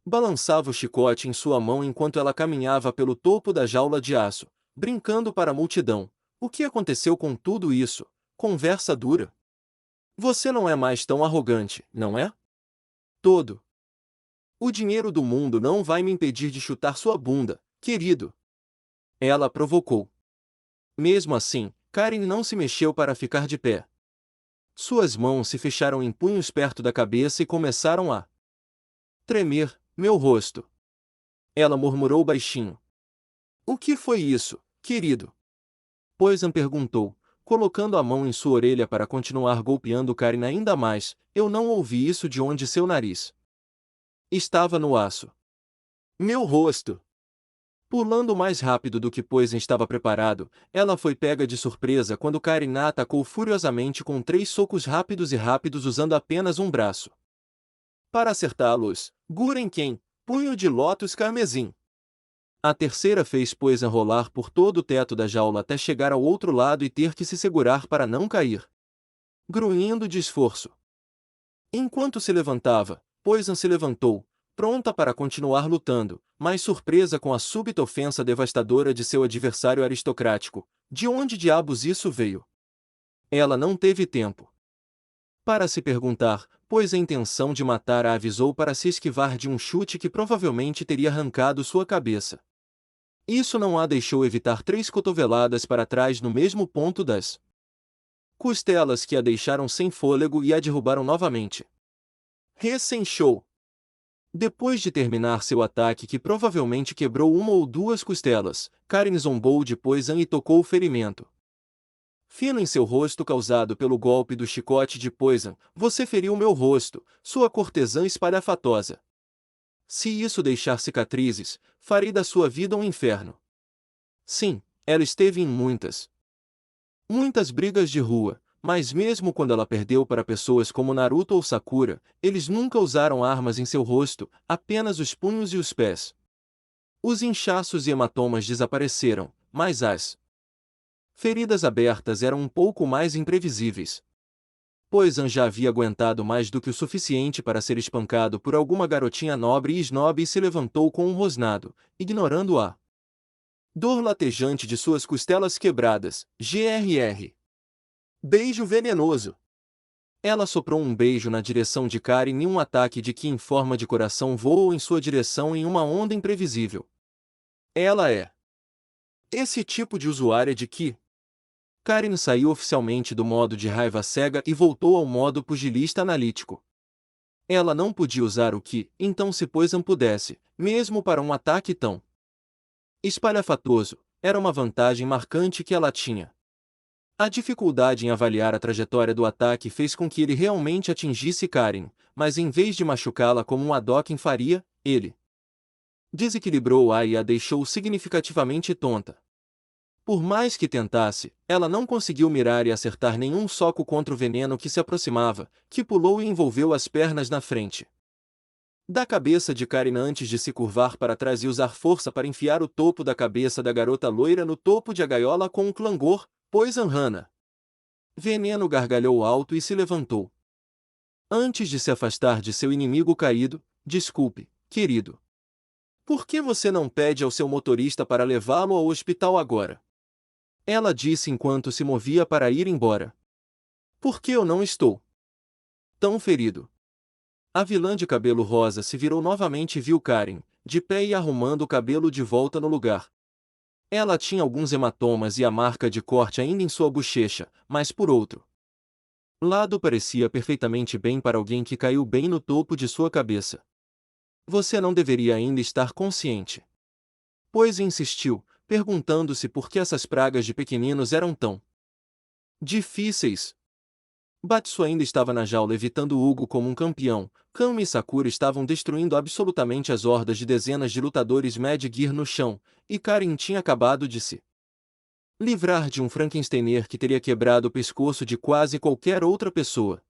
balançava o chicote em sua mão enquanto ela caminhava pelo topo da jaula de aço, brincando para a multidão. O que aconteceu com tudo isso? Conversa dura. Você não é mais tão arrogante, não é? Todo o dinheiro do mundo não vai me impedir de chutar sua bunda, querido. Ela provocou. Mesmo assim, Karen não se mexeu para ficar de pé. Suas mãos se fecharam em punhos perto da cabeça e começaram a tremer. Meu rosto. Ela murmurou baixinho. O que foi isso, querido? Poison perguntou, colocando a mão em sua orelha para continuar golpeando Karen ainda mais. Eu não ouvi isso de onde seu nariz estava no aço. Meu rosto. Pulando mais rápido do que Poison estava preparado, ela foi pega de surpresa quando Karen a atacou furiosamente com 3 socos rápidos usando apenas um braço. Para acertá-los, Gurenken, punho de lótus carmesim. A terceira fez Poison rolar por todo o teto da jaula até chegar ao outro lado e ter que se segurar para não cair, grunhindo de esforço. Enquanto se levantava, Poison se levantou, pronta para continuar lutando, mas surpresa com a súbita ofensa devastadora de seu adversário aristocrático. De onde diabos isso veio? Ela não teve tempo para se perguntar, pois a intenção de matar a avisou para se esquivar de um chute que provavelmente teria arrancado sua cabeça. Isso não a deixou evitar 3 cotoveladas para trás no mesmo ponto das costelas que a deixaram sem fôlego e a derrubaram novamente. Recém-show. Depois de terminar seu ataque que provavelmente quebrou uma ou duas costelas, Karin zombou de Poison e tocou o ferimento fino em seu rosto causado pelo golpe do chicote de Poison. Você feriu meu rosto, sua cortesã espalhafatosa. Se isso deixar cicatrizes, farei da sua vida um inferno. Sim, ela esteve em muitas brigas de rua, mas mesmo quando ela perdeu para pessoas como Naruto ou Sakura, eles nunca usaram armas em seu rosto, apenas os punhos e os pés. Os inchaços e hematomas desapareceram, mas as feridas abertas eram um pouco mais imprevisíveis. Poison já havia aguentado mais do que o suficiente para ser espancado por alguma garotinha nobre e snob e se levantou com um rosnado, ignorando a dor latejante de suas costelas quebradas. Grr. Beijo venenoso. Ela soprou um beijo na direção de Karin e um ataque de ki em forma de coração voou em sua direção em uma onda imprevisível. Ela é esse tipo de usuária de ki. Karin saiu oficialmente do modo de raiva cega e voltou ao modo pugilista analítico. Ela não podia usar o ki, então se Poison pudesse, mesmo para um ataque tão espalhafatoso, era uma vantagem marcante que ela tinha. A dificuldade em avaliar a trajetória do ataque fez com que ele realmente atingisse Karin, mas em vez de machucá-la como um Hadouken faria, ele desequilibrou-a e a deixou significativamente tonta. Por mais que tentasse, ela não conseguiu mirar e acertar nenhum soco contra o veneno que se aproximava, que pulou e envolveu as pernas na frente da cabeça de Karin antes de se curvar para trás e usar força para enfiar o topo da cabeça da garota loira no topo de a gaiola com um clangor. Poison Hana. Veneno gargalhou alto e se levantou. Antes de se afastar de seu inimigo caído, desculpe, querido. Por que você não pede ao seu motorista para levá-lo ao hospital agora? Ela disse enquanto se movia para ir embora. Por que eu não estou tão ferido? A vilã de cabelo rosa se virou novamente e viu Karin, de pé e arrumando o cabelo de volta no lugar. Ela tinha alguns hematomas e a marca de corte ainda em sua bochecha, mas por outro lado parecia perfeitamente bem para alguém que caiu bem no topo de sua cabeça. Você não deveria ainda estar consciente. Pois insistiu, perguntando-se por que essas pragas de pequeninos eram tão difíceis. Batsu ainda estava na jaula evitando Hugo como um campeão. Kami e Sakura estavam destruindo absolutamente as hordas de dezenas de lutadores Mad Gear no chão, e Karin tinha acabado de se livrar de um Frankensteiner que teria quebrado o pescoço de quase qualquer outra pessoa.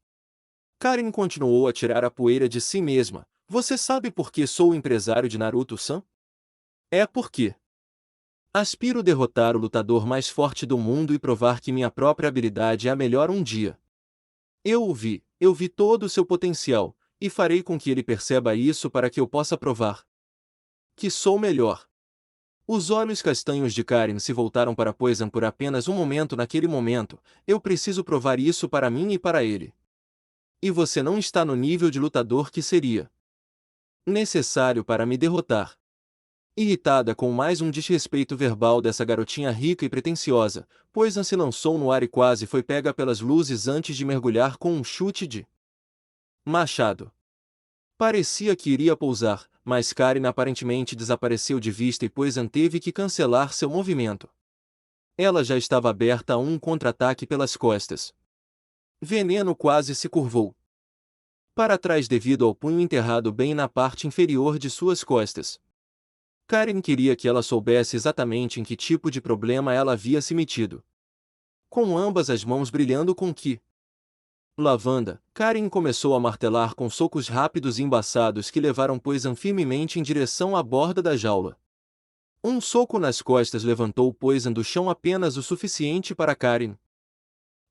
Karin continuou a tirar a poeira de si mesma. Você sabe por que sou o empresário de Naruto-san? É porque aspiro derrotar o lutador mais forte do mundo e provar que minha própria habilidade é a melhor um dia. Eu vi todo o seu potencial, e farei com que ele perceba isso para que eu possa provar que sou melhor. Os olhos castanhos de Karin se voltaram para Poison por apenas um momento. Naquele momento, eu preciso provar isso para mim e para ele. E você não está no nível de lutador que seria necessário para me derrotar. Irritada com mais um desrespeito verbal dessa garotinha rica e pretensiosa, Poison se lançou no ar e quase foi pega pelas luzes antes de mergulhar com um chute de machado. Parecia que iria pousar, mas Karin aparentemente desapareceu de vista e Poison teve que cancelar seu movimento. Ela já estava aberta a um contra-ataque pelas costas. Veneno quase se curvou para trás devido ao punho enterrado bem na parte inferior de suas costas. Karin queria que ela soubesse exatamente em que tipo de problema ela havia se metido. Com ambas as mãos brilhando com ki lavanda, Karin começou a martelar com socos rápidos e embaçados que levaram Poison firmemente em direção à borda da jaula. Um soco nas costas levantou Poison do chão apenas o suficiente para Karin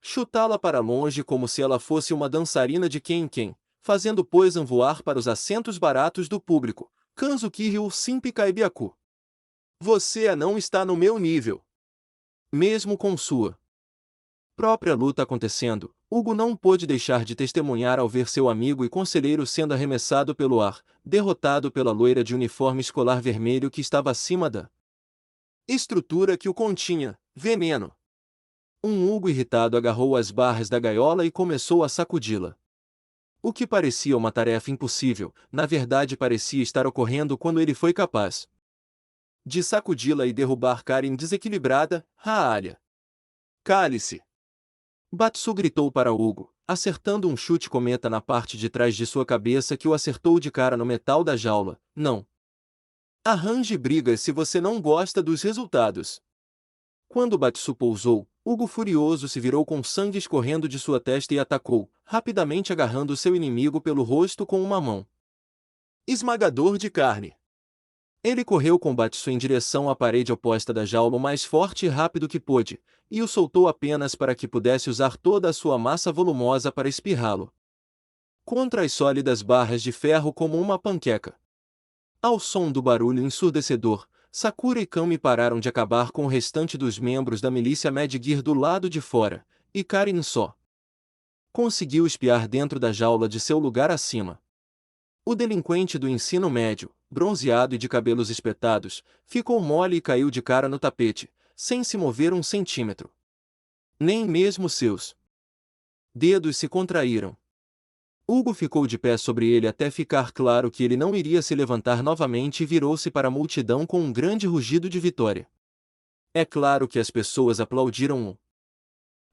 chutá-la para longe como se ela fosse uma dançarina de Ken, fazendo Poison voar para os assentos baratos do público. Kanzuki Ryu Simpi Kaibiaku. Você não está no meu nível. Mesmo com sua própria luta acontecendo, Hugo não pôde deixar de testemunhar ao ver seu amigo e conselheiro sendo arremessado pelo ar, derrotado pela loira de uniforme escolar vermelho que estava acima da estrutura que o continha. Veneno. Um Hugo irritado agarrou as barras da gaiola e começou a sacudi-la. O que parecia uma tarefa impossível, na verdade parecia estar ocorrendo quando ele foi capaz de sacudi-la e derrubar Karen desequilibrada. Raalha! Cale-se! Batsu gritou para Hugo, acertando um chute cometa na parte de trás de sua cabeça que o acertou de cara no metal da jaula. Não arranje brigas se você não gosta dos resultados. Quando Batsu pousou, Hugo furioso se virou com sangue escorrendo de sua testa e atacou, rapidamente agarrando seu inimigo pelo rosto com uma mão. Esmagador de carne. Ele correu com Batsu em direção à parede oposta da jaula o mais forte e rápido que pôde, e o soltou apenas para que pudesse usar toda a sua massa volumosa para espirrá-lo contra as sólidas barras de ferro como uma panqueca. Ao som do barulho ensurdecedor, Sakura e Kami pararam de acabar com o restante dos membros da milícia Mad Gear do lado de fora, e Karin só conseguiu espiar dentro da jaula de seu lugar acima. O delinquente do ensino médio, bronzeado e de cabelos espetados, ficou mole e caiu de cara no tapete, sem se mover um centímetro. Nem mesmo seus dedos se contraíram. Hugo ficou de pé sobre ele até ficar claro que ele não iria se levantar novamente e virou-se para a multidão com um grande rugido de vitória. É claro que as pessoas aplaudiram o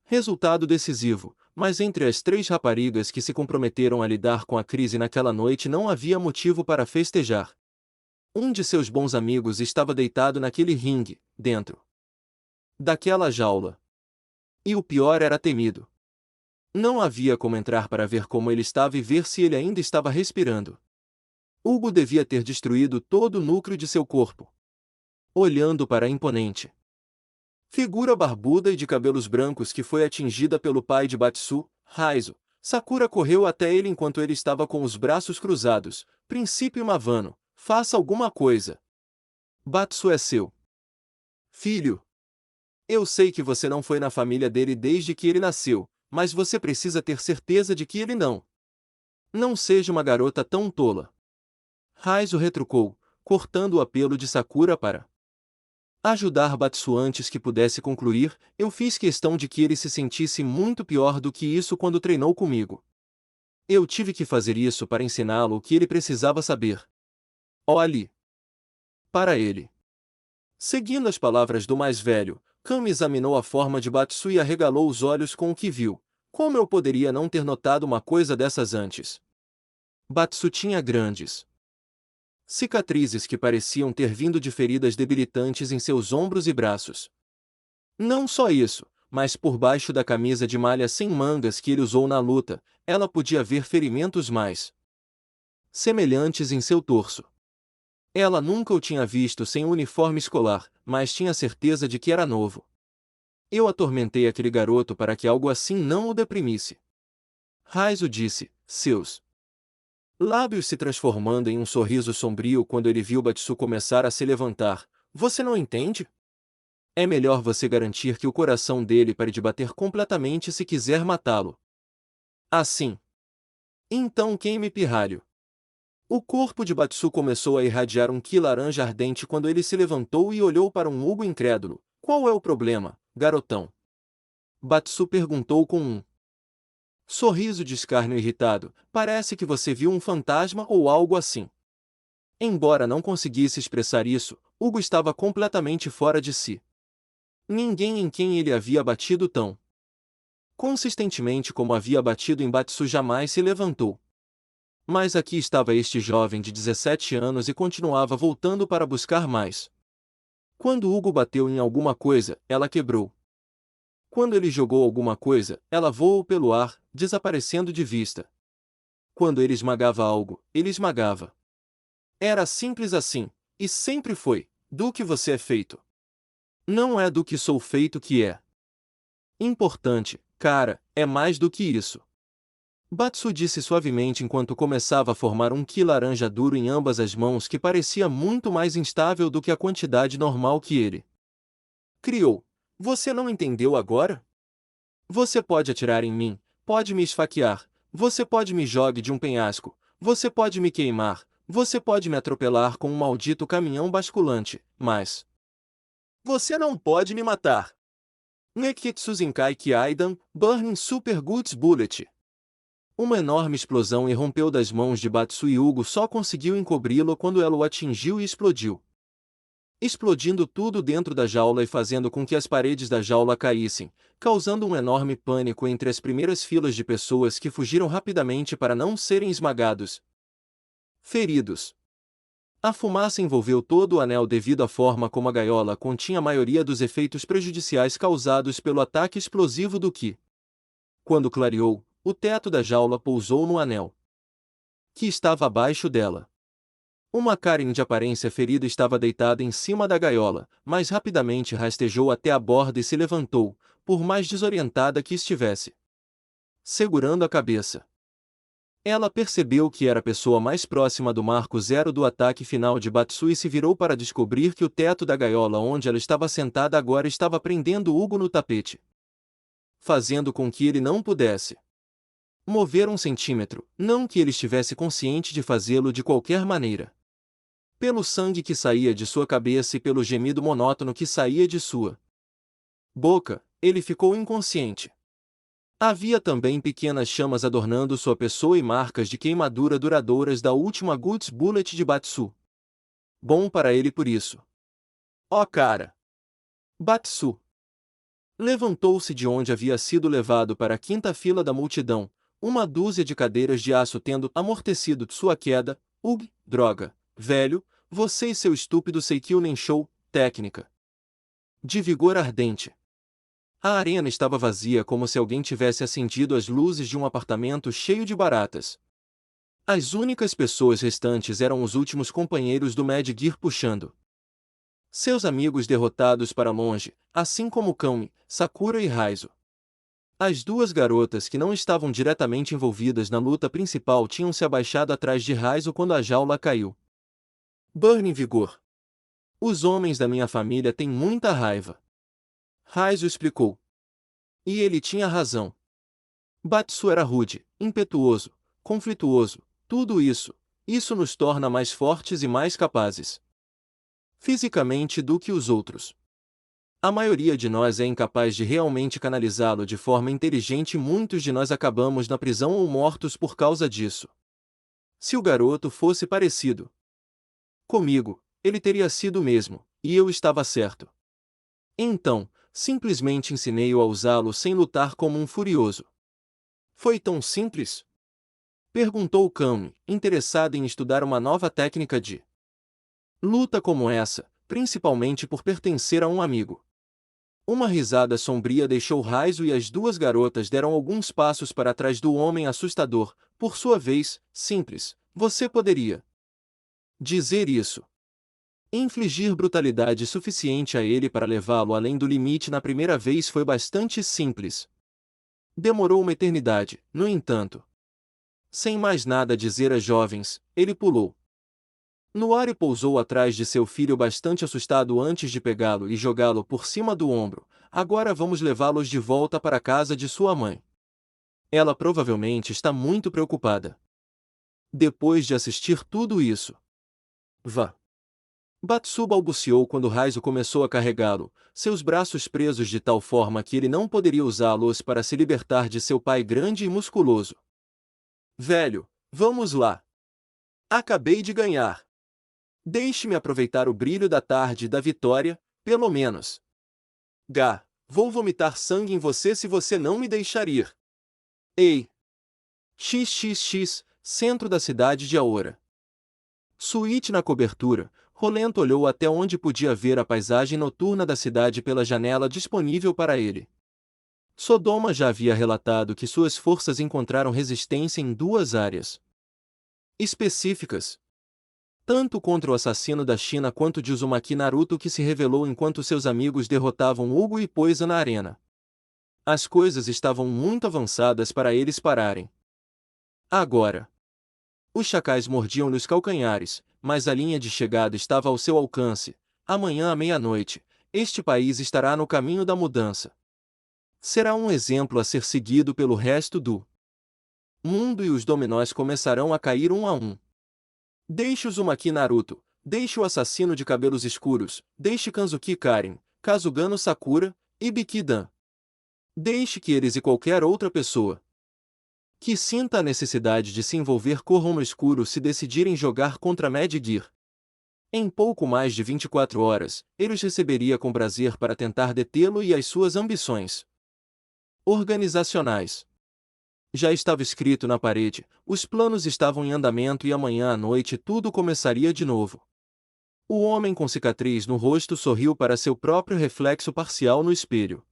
resultado decisivo, mas entre as 3 raparigas que se comprometeram a lidar com a crise naquela noite não havia motivo para festejar. Um de seus bons amigos estava deitado naquele ringue, dentro daquela jaula. E o pior era temido. Não havia como entrar para ver como ele estava e ver se ele ainda estava respirando. Hugo devia ter destruído todo o núcleo de seu corpo. Olhando para a imponente figura barbuda e de cabelos brancos que foi atingida pelo pai de Batsu, Raizo, Sakura correu até ele enquanto ele estava com os braços cruzados. Princípio Mavano, faça alguma coisa. Batsu é seu filho. Eu sei que você não foi na família dele desde que ele nasceu, mas você precisa ter certeza de que ele não seja uma garota tão tola. Raizo retrucou, cortando o apelo de Sakura para ajudar Batsu antes que pudesse concluir. Eu fiz questão de que ele se sentisse muito pior do que isso quando treinou comigo. Eu tive que fazer isso para ensiná-lo o que ele precisava saber. Olhe para ele. Seguindo as palavras do mais velho, Kami examinou a forma de Batsu e arregalou os olhos com o que viu. Como eu poderia não ter notado uma coisa dessas antes? Batsu tinha grandes cicatrizes que pareciam ter vindo de feridas debilitantes em seus ombros e braços. Não só isso, mas por baixo da camisa de malha sem mangas que ele usou na luta, ela podia ver ferimentos mais semelhantes em seu torso. Ela nunca o tinha visto sem uniforme escolar, mas tinha certeza de que era novo. Eu atormentei aquele garoto para que algo assim não o deprimisse. Raizo disse, seus lábios se transformando em um sorriso sombrio quando ele viu Batsu começar a se levantar. Você não entende? É melhor você garantir que o coração dele pare de bater completamente se quiser matá-lo. Assim. Então queime pirralho. O corpo de Batsu começou a irradiar um ki laranja ardente quando ele se levantou e olhou para um Hugo incrédulo. Qual é o problema, garotão? Batsu perguntou com um sorriso de escárnio irritado. Parece que você viu um fantasma ou algo assim. Embora não conseguisse expressar isso, Hugo estava completamente fora de si. Ninguém em quem ele havia batido tão consistentemente como havia batido em Batsu jamais se levantou. Mas aqui estava este jovem de 17 anos e continuava voltando para buscar mais. Quando Hugo bateu em alguma coisa, ela quebrou. Quando ele jogou alguma coisa, ela voou pelo ar, desaparecendo de vista. Quando ele esmagava algo, ele esmagava. Era simples assim, e sempre foi. Do que você é feito. Não é do que sou feito que é importante, cara, é mais do que isso. Batsu disse suavemente enquanto começava a formar um ki laranja duro em ambas as mãos que parecia muito mais instável do que a quantidade normal que ele criou. Você não entendeu agora? Você pode atirar em mim, pode me esfaquear, você pode me jogar de um penhasco, você pode me queimar, você pode me atropelar com um maldito caminhão basculante, mas você não pode me matar. Neketsu Zenkai Kiaidan, Burning Super Goods Bullet. Uma enorme explosão irrompeu das mãos de Batsu e Hugo só conseguiu encobri-lo quando ela o atingiu e explodiu. Explodindo tudo dentro da jaula e fazendo com que as paredes da jaula caíssem, causando um enorme pânico entre as primeiras filas de pessoas que fugiram rapidamente para não serem esmagados. Feridos. A fumaça envolveu todo o anel devido à forma como a gaiola continha a maioria dos efeitos prejudiciais causados pelo ataque explosivo do Ki. Quando clareou, o teto da jaula pousou no anel, que estava abaixo dela. Uma Karen de aparência ferida estava deitada em cima da gaiola, mas rapidamente rastejou até a borda e se levantou, por mais desorientada que estivesse, segurando a cabeça. Ela percebeu que era a pessoa mais próxima do marco zero do ataque final de Batsu e se virou para descobrir que o teto da gaiola onde ela estava sentada agora estava prendendo Hugo no tapete, fazendo com que ele não pudesse mover um centímetro, não que ele estivesse consciente de fazê-lo de qualquer maneira. Pelo sangue que saía de sua cabeça e pelo gemido monótono que saía de sua boca, ele ficou inconsciente. Havia também pequenas chamas adornando sua pessoa e marcas de queimadura duradouras da última Guts Bullet de Batsu. Bom para ele por isso. Ó cara! Batsu levantou-se de onde havia sido levado para a quinta fila da multidão, uma dúzia de cadeiras de aço tendo amortecido sua queda. Ugh, droga, velho, você e seu estúpido Seikyu Nensho, técnica de vigor ardente. A arena estava vazia como se alguém tivesse acendido as luzes de um apartamento cheio de baratas. As únicas pessoas restantes eram os últimos companheiros do Mad Gear puxando seus amigos derrotados para longe, assim como Kami, Sakura e Raizo. As duas garotas que não estavam diretamente envolvidas na luta principal tinham se abaixado atrás de Raizo quando a jaula caiu. Burn em vigor. Os homens da minha família têm muita raiva. Raizo explicou. E ele tinha razão. Batsu era rude, impetuoso, conflituoso, tudo isso nos torna mais fortes e mais capazes fisicamente do que os outros. A maioria de nós é incapaz de realmente canalizá-lo de forma inteligente e muitos de nós acabamos na prisão ou mortos por causa disso. Se o garoto fosse parecido comigo, ele teria sido o mesmo, e eu estava certo. Então, simplesmente ensinei-o a usá-lo sem lutar como um furioso. Foi tão simples? Perguntou Kami, interessado em estudar uma nova técnica de luta como essa, principalmente por pertencer a um amigo. Uma risada sombria deixou Raizo e as duas garotas deram alguns passos para trás do homem assustador. Por sua vez, simples, você poderia dizer isso. Infligir brutalidade suficiente a ele para levá-lo além do limite na primeira vez foi bastante simples. Demorou uma eternidade, no entanto. Sem mais nada a dizer às jovens, ele pulou no ar e pousou atrás de seu filho bastante assustado antes de pegá-lo e jogá-lo por cima do ombro. Agora vamos levá-los de volta para a casa de sua mãe. Ela provavelmente está muito preocupada. Depois de assistir tudo isso. Vá. Batsu balbuciou quando Raizo começou a carregá-lo, seus braços presos de tal forma que ele não poderia usá-los para se libertar de seu pai grande e musculoso. Velho, vamos lá. Acabei de ganhar. Deixe-me aproveitar o brilho da tarde e da vitória, pelo menos. Gá, vou vomitar sangue em você se você não me deixar ir. Ei! XXX, centro da cidade de Aora. Suíte na cobertura, Rolento olhou até onde podia ver a paisagem noturna da cidade pela janela disponível para ele. Sodoma já havia relatado que suas forças encontraram resistência em duas áreas específicas, tanto contra o assassino da China quanto de Uzumaki Naruto que se revelou enquanto seus amigos derrotavam Hugo e Poisa na arena. As coisas estavam muito avançadas para eles pararem. Agora. Os chacais mordiam-lhe os calcanhares, mas a linha de chegada estava ao seu alcance. Amanhã à meia-noite, este país estará no caminho da mudança. Será um exemplo a ser seguido pelo resto do mundo e os dominós começarão a cair um a um. Deixe Uzumaki Naruto, deixe o assassino de cabelos escuros, deixe Kanzuki Karen, Kazugano Sakura, e Bikidan. Deixe que eles e qualquer outra pessoa Que sinta a necessidade de se envolver corram no escuro se decidirem jogar contra Mad Gear. Em pouco mais de 24 horas, ele os receberia com prazer para tentar detê-lo e as suas ambições organizacionais. Já estava escrito na parede, os planos estavam em andamento e amanhã à noite tudo começaria de novo. O homem com cicatriz no rosto sorriu para seu próprio reflexo parcial no espelho.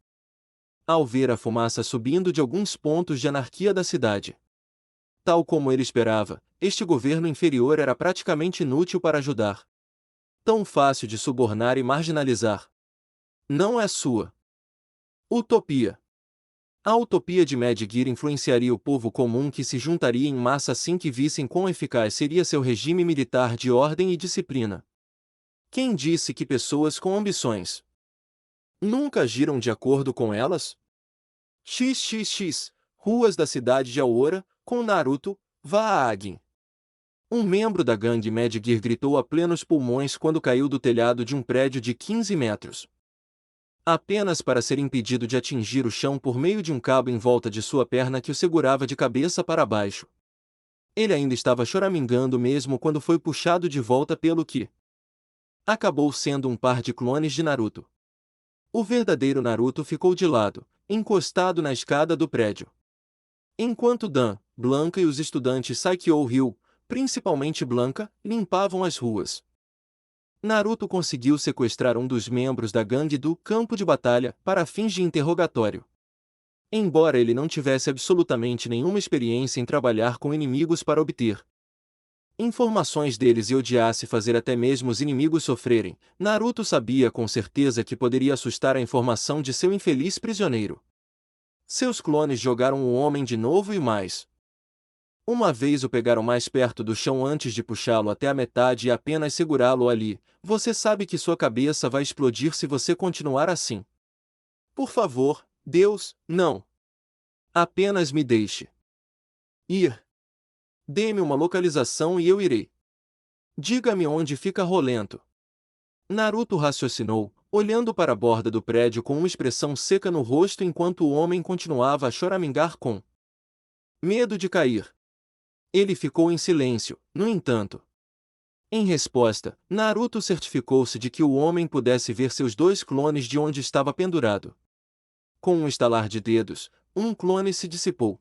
Ao ver a fumaça subindo de alguns pontos de anarquia da cidade. Tal como ele esperava, este governo inferior era praticamente inútil para ajudar. Tão fácil de subornar e marginalizar. Não é sua utopia. A utopia de Mad Gear influenciaria o povo comum que se juntaria em massa assim que vissem quão eficaz seria seu regime militar de ordem e disciplina. Quem disse que pessoas com ambições nunca agiram de acordo com elas? XXX, ruas da cidade de Aora, com Naruto, vá a Agin. Um membro da gangue Mad Gear gritou a plenos pulmões quando caiu do telhado de um prédio de 15 metros. Apenas para ser impedido de atingir o chão por meio de um cabo em volta de sua perna que o segurava de cabeça para baixo. Ele ainda estava choramingando mesmo quando foi puxado de volta pelo que acabou sendo um par de clones de Naruto. O verdadeiro Naruto ficou de lado, encostado na escada do prédio. Enquanto Dan, Blanca e os estudantes Saikyo-Ryu, principalmente Blanca, limpavam as ruas. Naruto conseguiu sequestrar um dos membros da gangue do campo de batalha para fins de interrogatório. Embora ele não tivesse absolutamente nenhuma experiência em trabalhar com inimigos para obter informações deles e odiasse fazer até mesmo os inimigos sofrerem, Naruto sabia com certeza que poderia assustar a informação de seu infeliz prisioneiro. Seus clones jogaram o homem de novo e mais. Uma vez o pegaram mais perto do chão antes de puxá-lo até a metade e apenas segurá-lo ali. Você sabe que sua cabeça vai explodir se você continuar assim. Por favor, Deus, não. Apenas me deixe ir. Dê-me uma localização e eu irei. Diga-me onde fica Rolento. Naruto raciocinou, olhando para a borda do prédio com uma expressão seca no rosto enquanto o homem continuava a choramingar com medo de cair. Ele ficou em silêncio, no entanto. Em resposta, Naruto certificou-se de que o homem pudesse ver seus dois clones de onde estava pendurado. Com um estalar de dedos, um clone se dissipou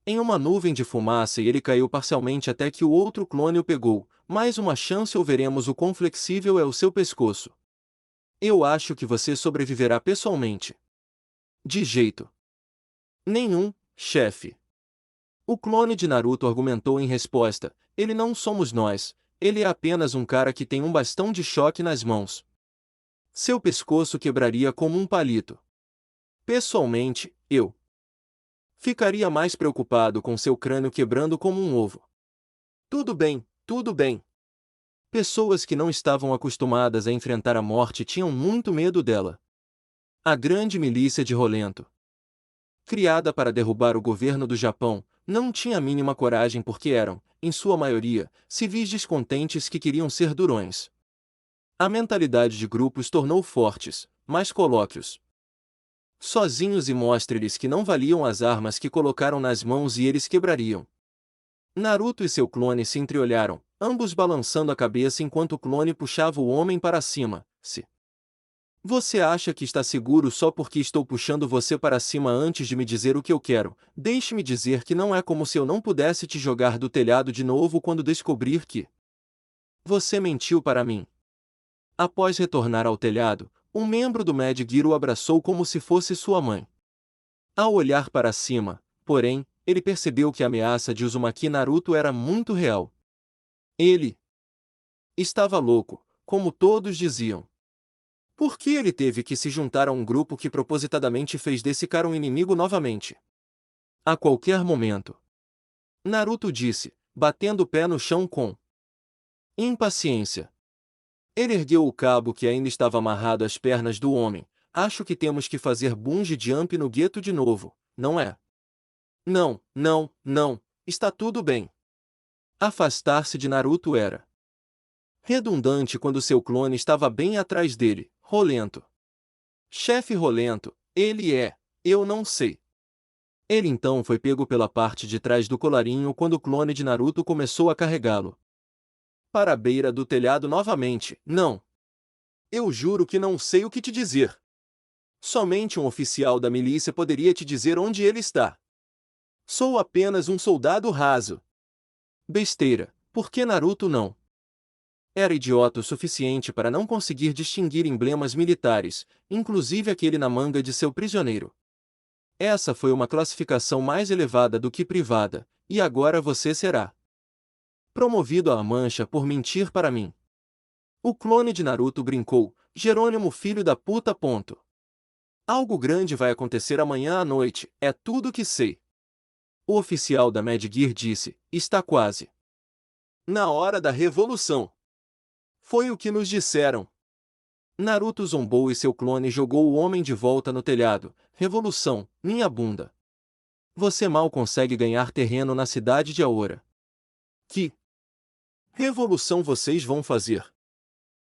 em uma nuvem de fumaça e ele caiu parcialmente até que o outro clone o pegou. Mais uma chance ou veremos o quão flexível é o seu pescoço. Eu acho que você sobreviverá pessoalmente. De jeito nenhum, chefe. O clone de Naruto argumentou em resposta, ele não somos nós, ele é apenas um cara que tem um bastão de choque nas mãos. Seu pescoço quebraria como um palito. Pessoalmente, eu ficaria mais preocupado com seu crânio quebrando como um ovo. Tudo bem, tudo bem. Pessoas que não estavam acostumadas a enfrentar a morte tinham muito medo dela. A grande milícia de Rolento, criada para derrubar o governo do Japão, não tinha a mínima coragem porque eram, em sua maioria, civis descontentes que queriam ser durões. A mentalidade de grupo os tornou fortes, mas colóquios. Sozinhos e mostre-lhes que não valiam as armas que colocaram nas mãos e eles quebrariam. Naruto e seu clone se entreolharam, ambos balançando a cabeça enquanto o clone puxava o homem para cima. Se você acha que está seguro só porque estou puxando você para cima antes de me dizer o que eu quero, deixe-me dizer que não é como se eu não pudesse te jogar do telhado de novo quando descobrir que você mentiu para mim. Após retornar ao telhado, um membro do Mad Gear o abraçou como se fosse sua mãe. Ao olhar para cima, porém, ele percebeu que a ameaça de Uzumaki Naruto era muito real. Ele estava louco, como todos diziam. Por que ele teve que se juntar a um grupo que propositadamente fez desse cara um inimigo novamente? A qualquer momento. Naruto disse, batendo o pé no chão com impaciência. Ele ergueu o cabo que ainda estava amarrado às pernas do homem. Acho que temos que fazer bungee jump no gueto de novo, não é? Não, não, não, está tudo bem. Afastar-se de Naruto era redundante quando seu clone estava bem atrás dele, Rolento. Chefe Rolento, ele é, eu não sei. Ele então foi pego pela parte de trás do colarinho quando o clone de Naruto começou a carregá-lo para a beira do telhado novamente. Não. Eu juro que não sei o que te dizer. Somente um oficial da milícia poderia te dizer onde ele está. Sou apenas um soldado raso. Besteira, por que Naruto não? Era idiota o suficiente para não conseguir distinguir emblemas militares, inclusive aquele na manga de seu prisioneiro. Essa foi uma classificação mais elevada do que privada, e agora você será promovido à mancha por mentir para mim. O clone de Naruto brincou, Jerônimo filho da puta. Algo grande vai acontecer amanhã à noite, é tudo que sei. O oficial da Mad Gear disse, está quase na hora da revolução. Foi o que nos disseram. Naruto zombou e seu clone jogou o homem de volta no telhado. Revolução, minha bunda. Você mal consegue ganhar terreno na cidade de Aora. Que revolução vocês vão fazer?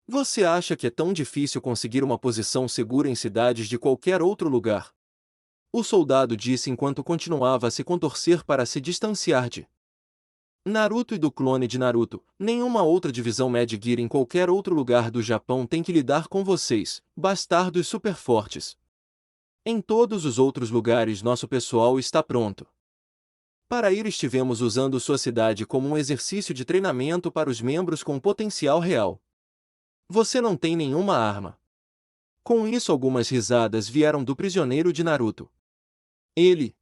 Você acha que é tão difícil conseguir uma posição segura em cidades de qualquer outro lugar? O soldado disse enquanto continuava a se contorcer para se distanciar de Naruto e do clone de Naruto. Nenhuma outra divisão Mad Gear em qualquer outro lugar do Japão tem que lidar com vocês, bastardos super fortes. Em todos os outros lugares nosso pessoal está pronto. Para ir estivemos usando sua cidade como um exercício de treinamento para os membros com potencial real. Você não tem nenhuma arma. Com isso algumas risadas vieram do prisioneiro de Naruto. Ele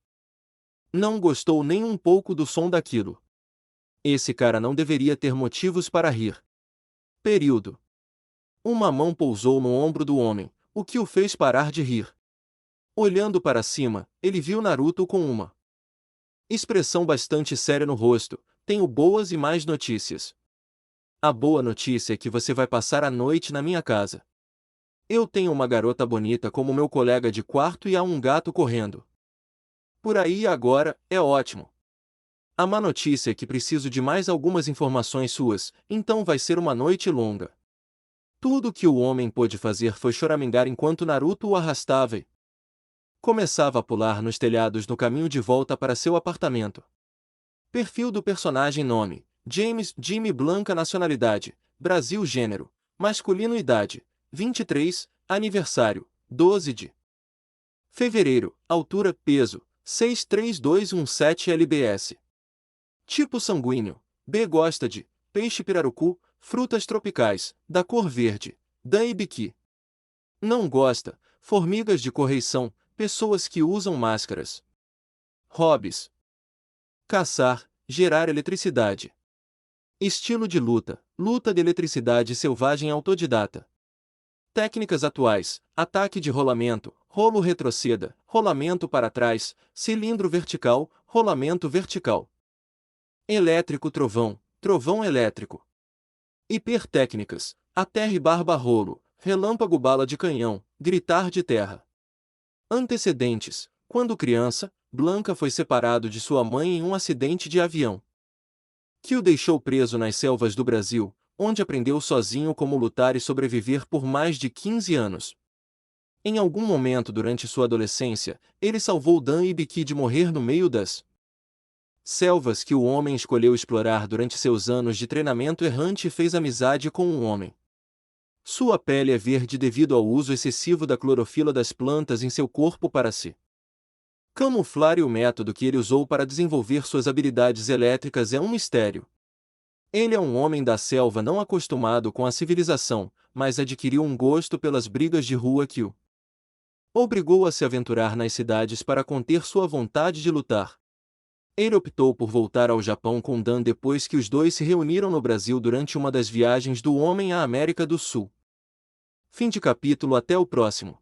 não gostou nem um pouco do som daquilo. Esse cara não deveria ter motivos para rir. Período. Uma mão pousou no ombro do homem, o que o fez parar de rir. Olhando para cima, ele viu Naruto com uma expressão bastante séria no rosto. Tenho boas e mais notícias. A boa notícia é que você vai passar a noite na minha casa. Eu tenho uma garota bonita como meu colega de quarto e há um gato correndo por aí agora, é ótimo. A má notícia é que preciso de mais algumas informações suas, então vai ser uma noite longa. Tudo que o homem pôde fazer foi choramingar enquanto Naruto o arrastava e começava a pular nos telhados no caminho de volta para seu apartamento. Perfil do personagem: nome: James Jimmy Blanca. Nacionalidade: Brasil. Gênero: masculino. Idade: 23. Aniversário: 12 de fevereiro. Altura: peso: 63217 lbs. Tipo sanguíneo: B. Gosta de peixe pirarucu, frutas tropicais, da cor verde, Danibiki. Não gosta: formigas de correição, pessoas que usam máscaras. Hobbies: caçar, gerar eletricidade. Estilo de luta: luta de eletricidade selvagem autodidata. Técnicas atuais: ataque de rolamento, rolo retroceda, rolamento para trás, cilindro vertical, rolamento vertical. Elétrico trovão, trovão elétrico. Hipertécnicas: aterre barba rolo, relâmpago bala de canhão, gritar de terra. Antecedentes: quando criança, Blanca foi separado de sua mãe em um acidente de avião que o deixou preso nas selvas do Brasil, onde aprendeu sozinho como lutar e sobreviver por mais de 15 anos. Em algum momento durante sua adolescência, ele salvou Dan e Biki de morrer no meio das selvas que o homem escolheu explorar durante seus anos de treinamento errante e fez amizade com um homem. Sua pele é verde devido ao uso excessivo da clorofila das plantas em seu corpo para se camuflar, e o método que ele usou para desenvolver suas habilidades elétricas é um mistério. Ele é um homem da selva não acostumado com a civilização, mas adquiriu um gosto pelas brigas de rua que o obrigou a se aventurar nas cidades para conter sua vontade de lutar. Ele optou por voltar ao Japão com Dan depois que os dois se reuniram no Brasil durante uma das viagens do homem à América do Sul. Fim de capítulo. Até o próximo.